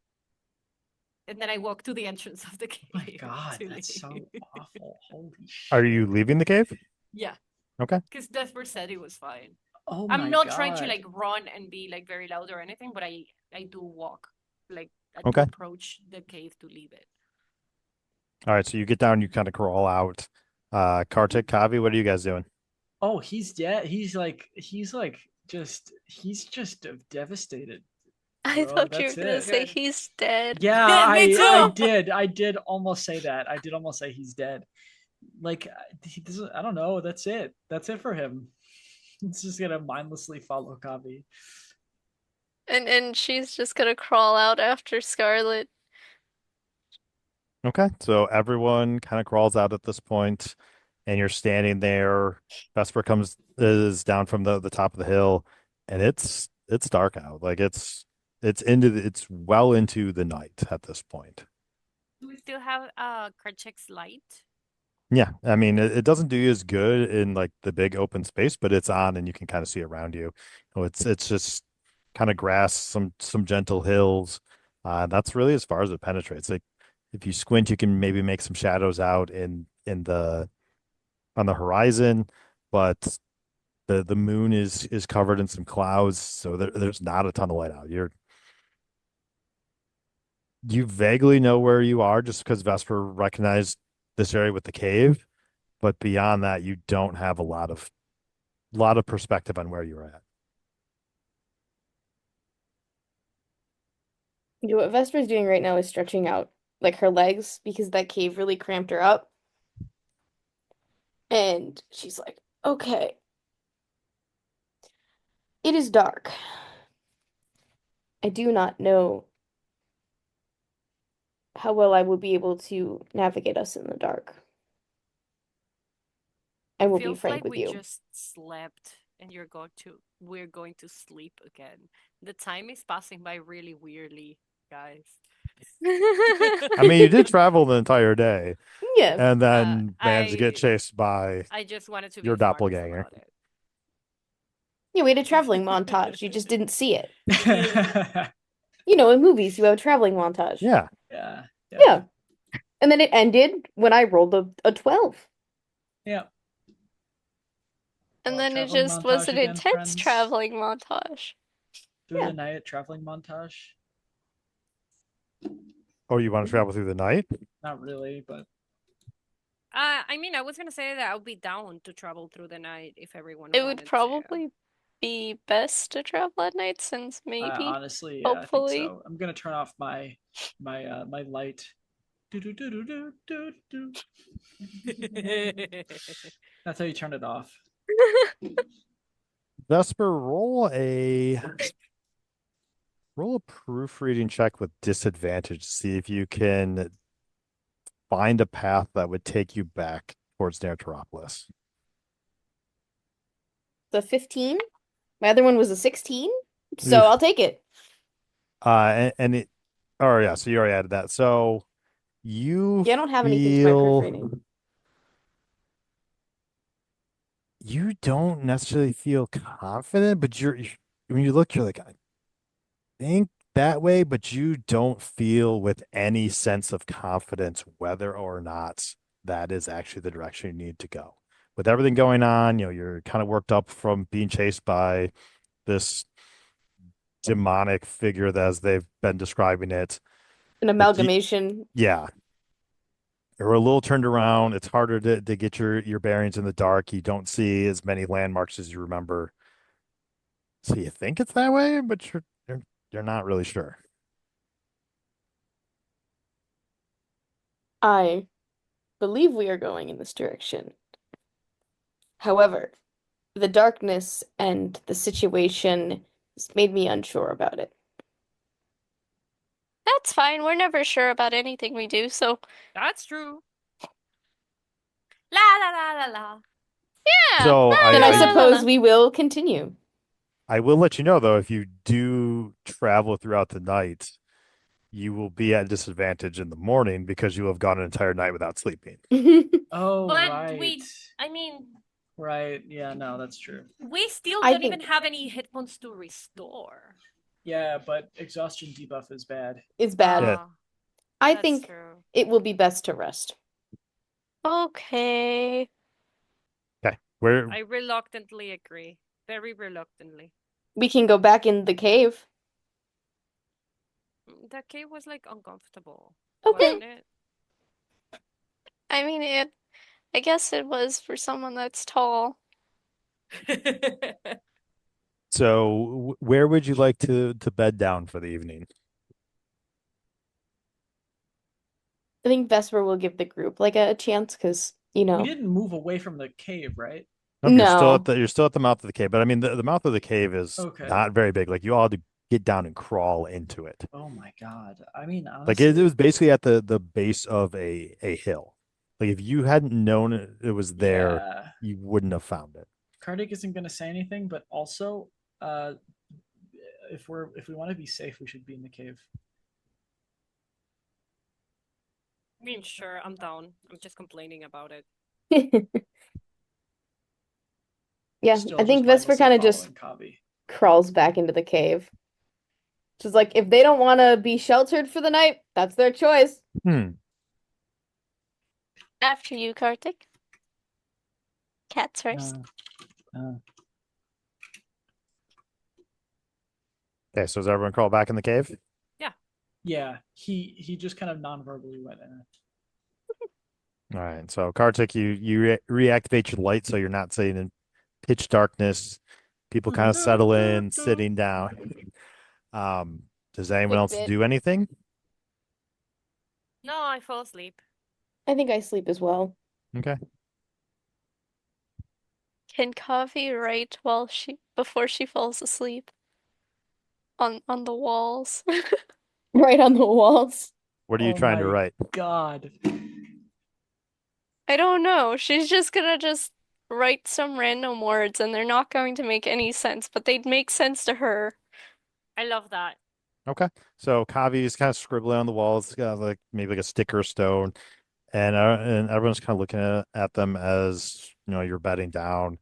And then I walk to the entrance of the cave. My God, to that's so leave. awful. Holy shit. Are you leaving the cave? Yeah. Okay. Because Desper said it was fine. Oh my I'm not trying to God. like run and be like very loud or anything, but I do walk. Like I Okay. do approach the cave to leave it. All right, so you get down, you kind of crawl out. Kartik, Kavi, what are you guys doing? Oh, he's dead. He's just devastated. I Bro, thought you were that's gonna it. say he's dead. Yeah, Me I too. did almost say that. I did almost say he's dead. Like he doesn't. I don't know. That's it. That's it for him. He's just gonna mindlessly follow Kavi. And she's just gonna crawl out after Scarlet. Okay, so everyone kind of crawls out at this point, and you're standing there. Vesper is down from the top of the hill, and it's dark out. Like it's It's well into the night at this point. Do we still have Kartik's light? Yeah, I mean it doesn't do you as good in like the big open space, but it's on and you can kind of see around you. It's just kind of grass, some gentle hills. That's really as far as it penetrates. Like if you squint, you can maybe make some shadows out in the on the horizon, but the moon is covered in some clouds, so there's not a ton of light out. You vaguely know where you are just because Vesper recognized this area with the cave, but beyond that, you don't have a lot of perspective on where you're at. What Vesper's doing right now is stretching out like her legs because that cave really cramped her up. And she's like, okay. It is dark. I do not know how well I will be able to navigate us in the dark. I will be Feels frank like with we you. just slept and we're going to sleep again. The time is passing by really weirdly, guys. I mean, you did travel the entire day Yeah. and then managed to get chased by I just wanted to be your informed doppelganger. about it. Yeah, we had a traveling montage. You just didn't see it. Yeah. You know, in movies, you have a traveling montage. Yeah. Yeah. Yeah. And then it ended when I rolled a 12. Yeah. And Well, then it traveling just was montage an again, intense friends. traveling montage. Through Yeah. the night traveling montage. Oh, you want to travel through the night? Not really, but I mean, I was gonna say that I would be down to travel through the night if everyone It wanted would to. probably be best to travel at night since maybe, honestly, yeah, hopefully. I think so. I'm gonna turn off my light. Do do do do do do. That's how you turn it off. Vesper, roll a proofreading check with disadvantage to see if you can find a path that would take you back towards Narcissist. The 15. My other one was a 16. So Oof. I'll take it. And it, oh yeah, so you already added that. So you Yeah, I don't have anything to my feel proofreading. you don't necessarily feel confident, but when you look, you're like, I think that way, but you don't feel with any sense of confidence whether or not that is actually the direction you need to go. With everything going on, you're kind of worked up from being chased by this demonic figure as they've been describing it. An amalgamation. Yeah. You're a little turned around. It's harder to get your bearings in the dark. You don't see as many landmarks as you remember. So you think it's that way, but you're not really sure. I believe we are going in this direction. However, the darkness and the situation has made me unsure about it. That's fine. We're never sure about anything we do, so That's true. La la la la la. yeah. So Then I I suppose we will continue. I will let you know though, if you do travel throughout the night, you will be at a disadvantage in the morning because you have gone an entire night without sleeping. Oh, But right. I mean, Right. Yeah, no, that's true. we still I don't think- even have any hit points to restore. Yeah, but exhaustion debuff is bad. It's bad. Yeah. I That's think true. it will be best to rest. Okay. Okay. Where I reluctantly agree. Very reluctantly. We can go back in the cave. The cave was like uncomfortable. Okay. Wasn't it? I mean, I guess it was for someone that's tall. so where would you like to bed down for the evening? I think Vesper will give the group like a chance because, We didn't move away from the cave, right? Nope, No. you're still at the mouth of the cave, but I mean the mouth of the cave is Okay. not very big. Like you all had to get down and crawl into it. Oh my god. I mean, Like honestly, it was basically at the base of a hill. Like if you hadn't known it was there, yeah. you wouldn't have found it. Kartik isn't going to say anything, but also, if we want to be safe, we should be in the cave. I mean, sure, I'm down. I'm just complaining about it. Yeah, Still I think just Vesper kind of mindlessly just following Kavi. crawls back into the cave. Just like, if they don't want to be sheltered for the night, that's their choice. After you, Kartik. Cats first. Okay, so does everyone crawl back in the cave? Yeah, he just kind of non-verbally went in. All right, so Kartik, you reactivate your light so you're not sitting in pitch darkness. People kind of settle in, sitting down. Does anyone Quick else bit. do anything? No, I fall asleep. I think I sleep as well. Okay. Can Kavi write before she falls asleep? On the walls. Right on the walls. What are you Oh trying to my write? God. I don't know. She's just gonna just write some random words and they're not going to make any sense, but they'd make sense to her. I love that. Okay. So Kavi is kind of scribbling on the walls, like maybe like a sticker stone, and everyone's kind of looking at them as you're bedding down,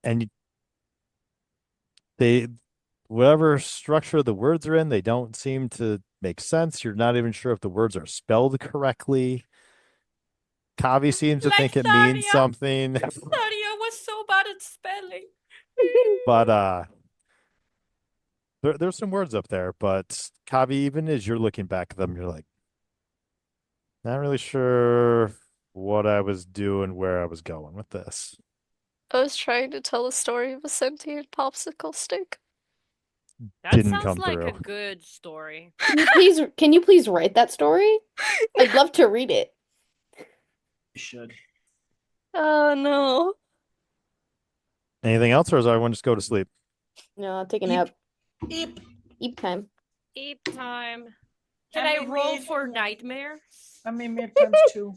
and they whatever structure the words are in, they don't seem to make sense. You're not even sure if the words are spelled correctly. Kavi seems to Like think it Taria. means something, Taria was so bad at spelling. but there's some words up there. But Kavi, even as you're looking back at them, you're like, not really sure what I was doing, where I was going with this. I was trying to tell the story of a sentient popsicle stick. That Didn't sounds come like a through. good story. Can you please write that story? I'd love to read it. You should. Oh no. Anything else, or does everyone just go to sleep? No, I'll take a nap. Eep. Eep time. Eep time. Can Can I we roll read- for nightmares? I mean, maybe times 2.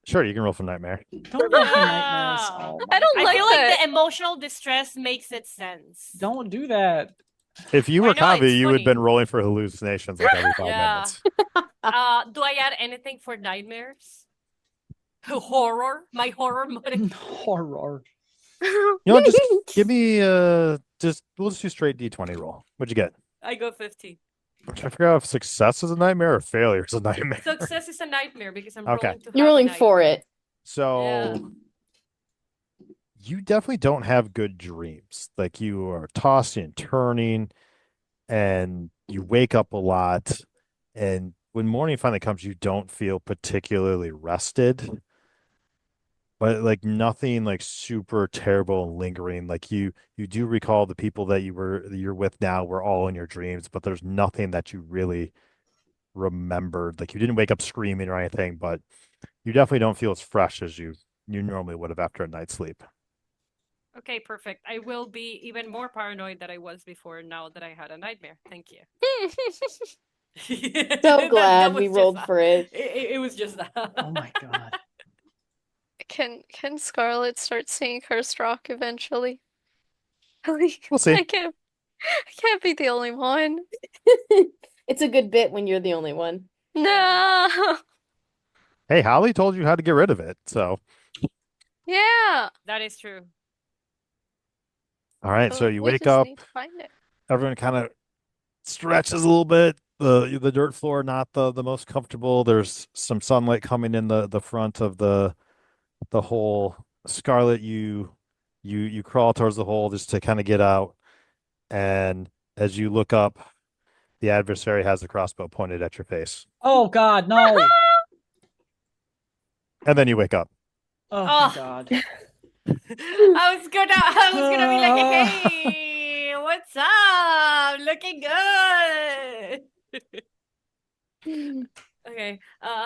Sure, you can roll for nightmare. Don't roll for nightmares. Wow. Oh I don't I my feel like God. like that. the emotional distress makes it sense. Don't do that. If you Why were not? Kavi, It's you would have been funny. rolling for hallucinations like every 5 Yeah. minutes. Do I add anything for nightmares? Horror? My horror mode. Horror. Just give me we'll just do straight D20 roll. What'd you get? I go 15. I'm trying to figure out if success is a nightmare or failure is a nightmare. Success is a nightmare because I'm Okay. rolling to You're have a rolling for nightmare. it. So you definitely don't have good dreams. Like you are tossing and turning and you wake up a lot, and when morning finally comes, you don't feel particularly rested. But like nothing like super terrible and lingering. Like you do recall the people that you're with now were all in your dreams, but there's nothing that you really remembered. Like you didn't wake up screaming or anything, but you definitely don't feel as fresh as you normally would have after a night's sleep. Okay, perfect. I will be even more paranoid than I was before now that I had a nightmare. Thank you. So glad we was just rolled that. for it. It was just that. Oh my God. Can Scarlet start seeing her stroke eventually? Like, We'll see. I can't be the only one. It's a good bit when you're the only one. No. Hey, Holly told you how to get rid of it. So, Yeah. That is true. all right. So you We wake just up, need to find it. everyone kind of stretches a little bit. The dirt floor, not the most comfortable. There's some sunlight coming in the front of the hole. Scarlet, you crawl towards the hole just to kind of get out. And as you look up, the adversary has the crossbow pointed at your face. Oh God, no. And then you wake up. Oh Oh. my God. I was gonna be like, hey, what's up? Looking good. Okay.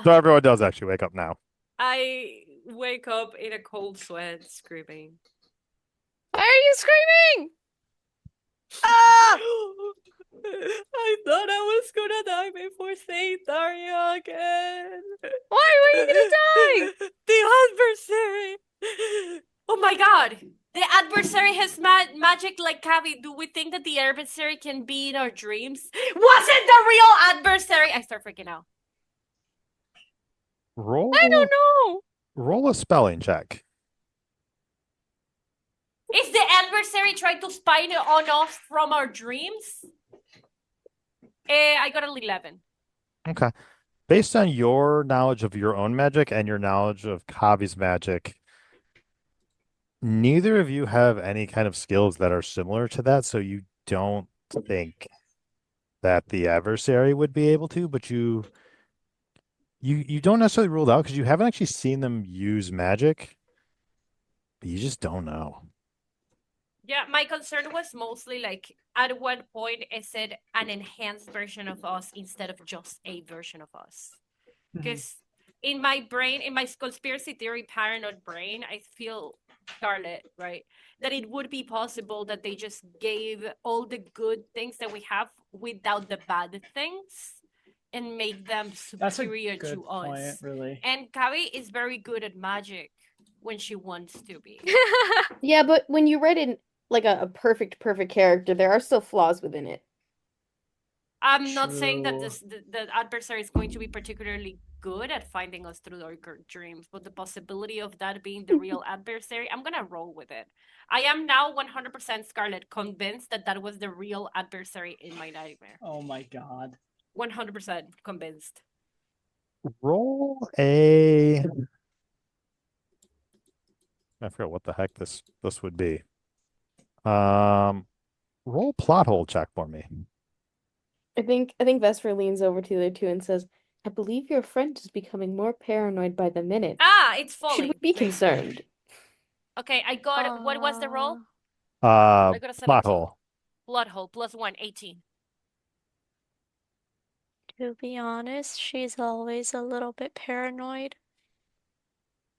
So everyone does actually wake up now. I wake up in a cold sweat, screaming. Why are you screaming? Ah! I thought I was gonna die before saying Taria again. Why were you gonna die? The adversary. Oh my God! The adversary has magic like Kavi. Do we think that the adversary can be in our dreams? Was it the real adversary? I start freaking out. I don't know. Roll a spelling check. Is the adversary trying to spy on us from our dreams? I got an 11. Okay. Based on your knowledge of your own magic and your knowledge of Kavi's magic, neither of you have any kind of skills that are similar to that, so you don't think that the adversary would be able to, but you don't necessarily rule it out because you haven't actually seen them use magic. But you just don't know. Yeah, my concern was mostly like at one point is it an enhanced version of us instead of just a version of us? Because in my brain, in my conspiracy theory paranoid brain, I feel Scarlet, right? That it would be possible that they just gave all the good things that we have without the bad things and make them That's a superior good to point, us. really. And Kavi is very good at magic when she wants to be. Yeah, but when you write in like a perfect character, there are still flaws within it. I'm not saying that True. the adversary is going to be particularly good at finding us through our dreams, but the possibility of that being the real adversary, I'm gonna roll with it. I am now 100% Scarlet convinced that that was the real adversary in my nightmare. Oh my god. 100% convinced. Roll a... I forgot what the heck this would be. Roll plot hole check for me. I think Vesper leans over to the two and says, "I believe your friend is becoming more paranoid by the minute. Ah, it's Should falling. we be concerned?" Okay, I got what was the roll? Plot I got a 17. hole. Blood hole +1, 18. To be honest, she's always a little bit paranoid.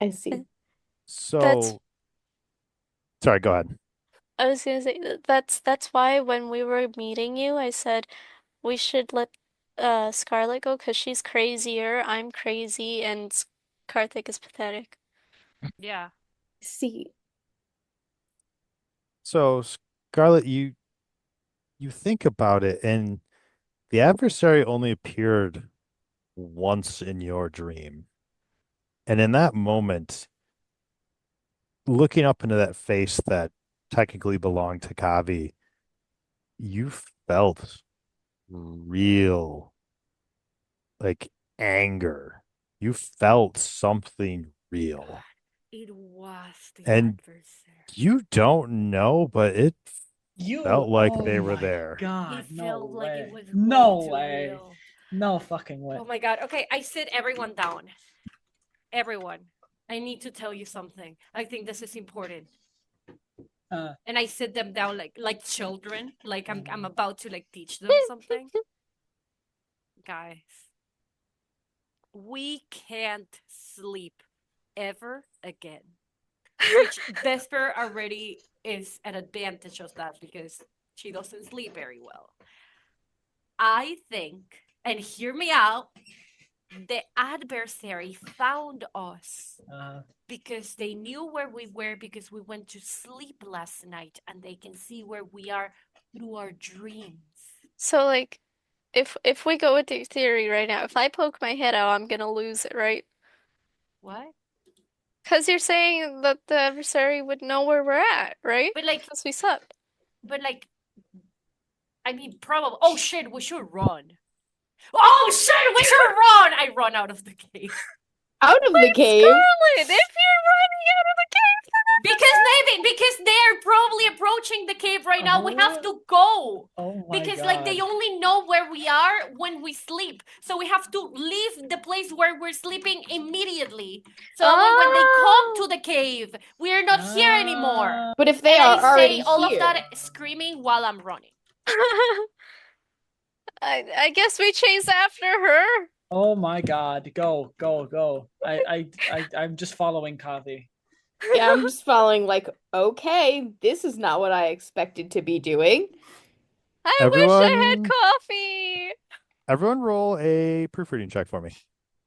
I see. So, sorry, go ahead. I was gonna say that's why when we were meeting you, I said we should let Scarlet go because she's crazier, I'm crazy, and Kartik is pathetic. Yeah. See, So, Scarlet, you think about it, and the adversary only appeared once in your dream. And in that moment, looking up into that face that technically belonged to Kavi, you felt real, like, anger. You felt something real. It was the And adversary. you don't know, but it felt like they were my there. God, It no felt like way. it was No way too way. real. No fucking way. Oh my god. Okay, I sit everyone down. Everyone. I need to tell you something. I think this is important. And I sit them down like children. Like I'm about to like teach them something. Guys. We can't sleep ever again. Which Vesper already is an advantage of that because she doesn't sleep very well. I think, and hear me out, the adversary found us because they knew where we were because we went to sleep last night and they can see where we are through our dreams. So like, if we go with the theory right now, if I poke my head out, I'm gonna lose it, right? What? Because you're saying that the adversary would know where we're at, right? But like, Because we slept. but like, I mean, probably. Oh shit, we should run. Oh shit, we should run! I run out of the cave. Out of the cave? Scarlet, if you're running out of the cave, Because they're probably approaching the cave right now. We have to go. Oh my Because God. like they only know where we are when we sleep. So we have to leave the place where we're sleeping immediately. So that way when they come to the cave, we're not here anymore. But if they And are I already say all here, of that screaming while I'm running. I guess we chase after her. Oh my God. Go, go, go. I'm just following Kavi. yeah, I'm just following like, okay, this is not what I expected to be doing. I wish I had Everyone- coffee. Everyone roll a proofreading check for me.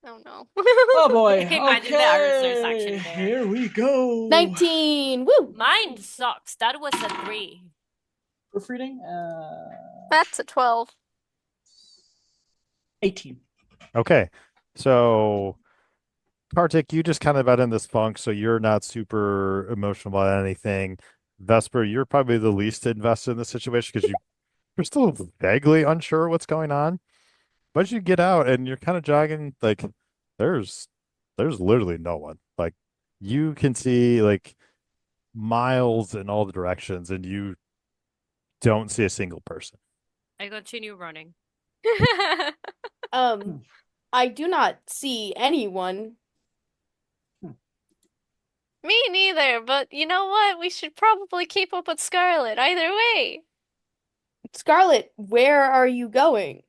Oh no. Oh boy. Imagine the answers actually Okay. there. Here we go. 19. Woo! Mine sucks. That was a 3. Proofreading. That's a 12. 18. Okay. So Kartik, you just kind of got in this funk, so you're not super emotional about anything. Vesper, you're probably the least invested in the situation because you're still vaguely unsure what's going on. But you get out and you're kind of jogging, like there's literally no one. Like you can see like miles in all the directions and you don't see a single person. I continue running. I do not see anyone. Me neither, but you know what? We should probably keep up with Scarlet either way. Scarlet, where are you going?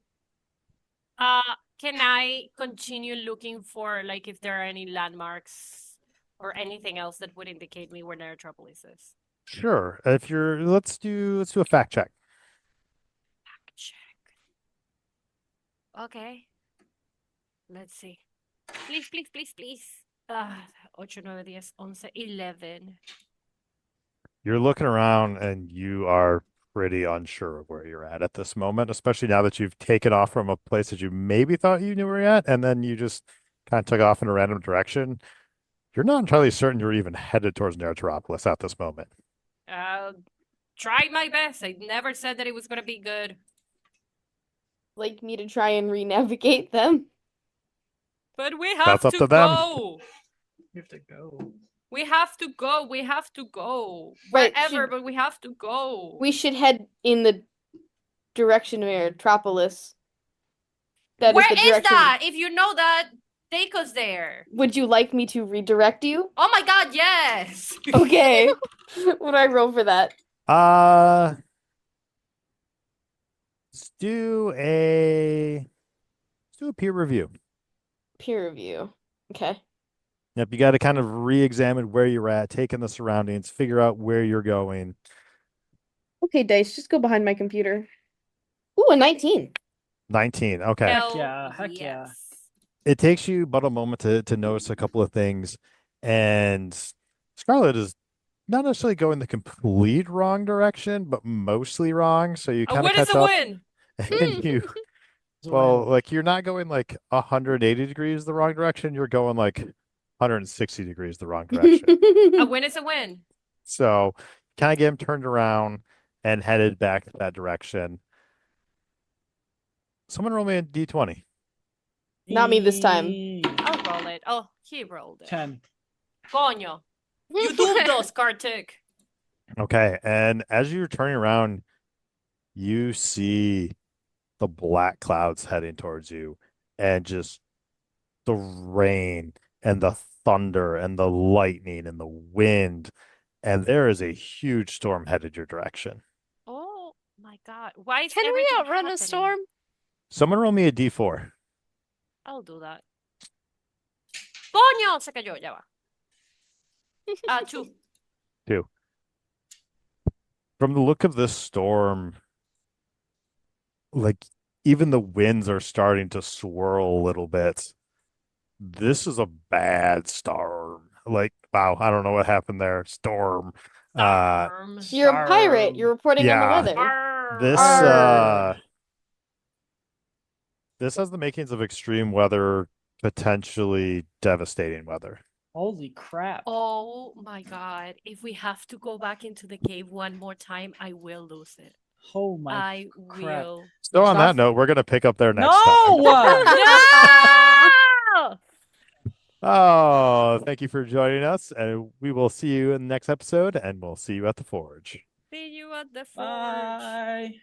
Can I continue looking for like if there are any landmarks or anything else that would indicate me where Metropolis is? Sure. If you're let's do a fact check. Fact check. Okay. Let's see. Please, please, please, please. 8, 9, 10, 11, 11. You're looking around and you are pretty unsure of where you're at this moment, especially now that you've taken off from a place that you maybe thought you knew where you're at, and then you just kind of took off in a random direction. You're not entirely certain you're even headed towards Narcissist at this moment. Try my best. I never said that it was gonna be good. Like me to try and re-navigate them? But we have That's up to to them. go. We have to go. We have to go. We have to go. Right, Wherever, should- but we have to go. We should head in the direction of Metropolis. That Where is the is direction. that? If you know that, take us there. Would you like me to redirect you? Oh my god, yes. Okay. What do I roll for that? Let's do a peer review. Peer review. Okay. Yep, you got to kind of re-examine where you're at, take in the surroundings, figure out where you're going. Okay, Dice, just go behind my computer. Ooh, a 19. 19. Okay. Hell Heck yeah. yes. It takes you but a moment to notice a couple of things, and Scarlet is not necessarily going the complete wrong direction, but mostly wrong. So you A kind of win is catch a up, win. and you like you're not going like 180 degrees the wrong direction. You're going like 160 degrees the wrong direction. A win is a win. So kind of get him turned around and headed back that direction. Someone roll me a d20. Not me this time. I'll roll it. Oh, he rolled it. 10. Coño. You doomed us, Kartik. Okay, and as you're turning around, you see the black clouds heading towards you, and just the rain and the thunder and the lightning and the wind, and there is a huge storm headed your direction. Oh my god. Why is Can we everything outrun happening? a storm? Someone roll me a d4. I'll do that. Coño, se cayó, ya va. 2. 2. From the look of this storm, like even the winds are starting to swirl a little bit. This is a bad storm. Like, wow, I don't know what happened there. Storm. Storm. You're a pirate. You're reporting on the Yeah. weather. This Arr. This has the makings of extreme weather, potentially devastating weather. Holy crap. Oh my god. If we have to go back into the cave one more time, I will lose it. Oh my I crap. will. So on that Stop. note, we're going to pick up there next No! time. No! Oh, thank you for joining us, and we will see you in the next episode, and we'll see you at the Forge. See you at the forge. Bye.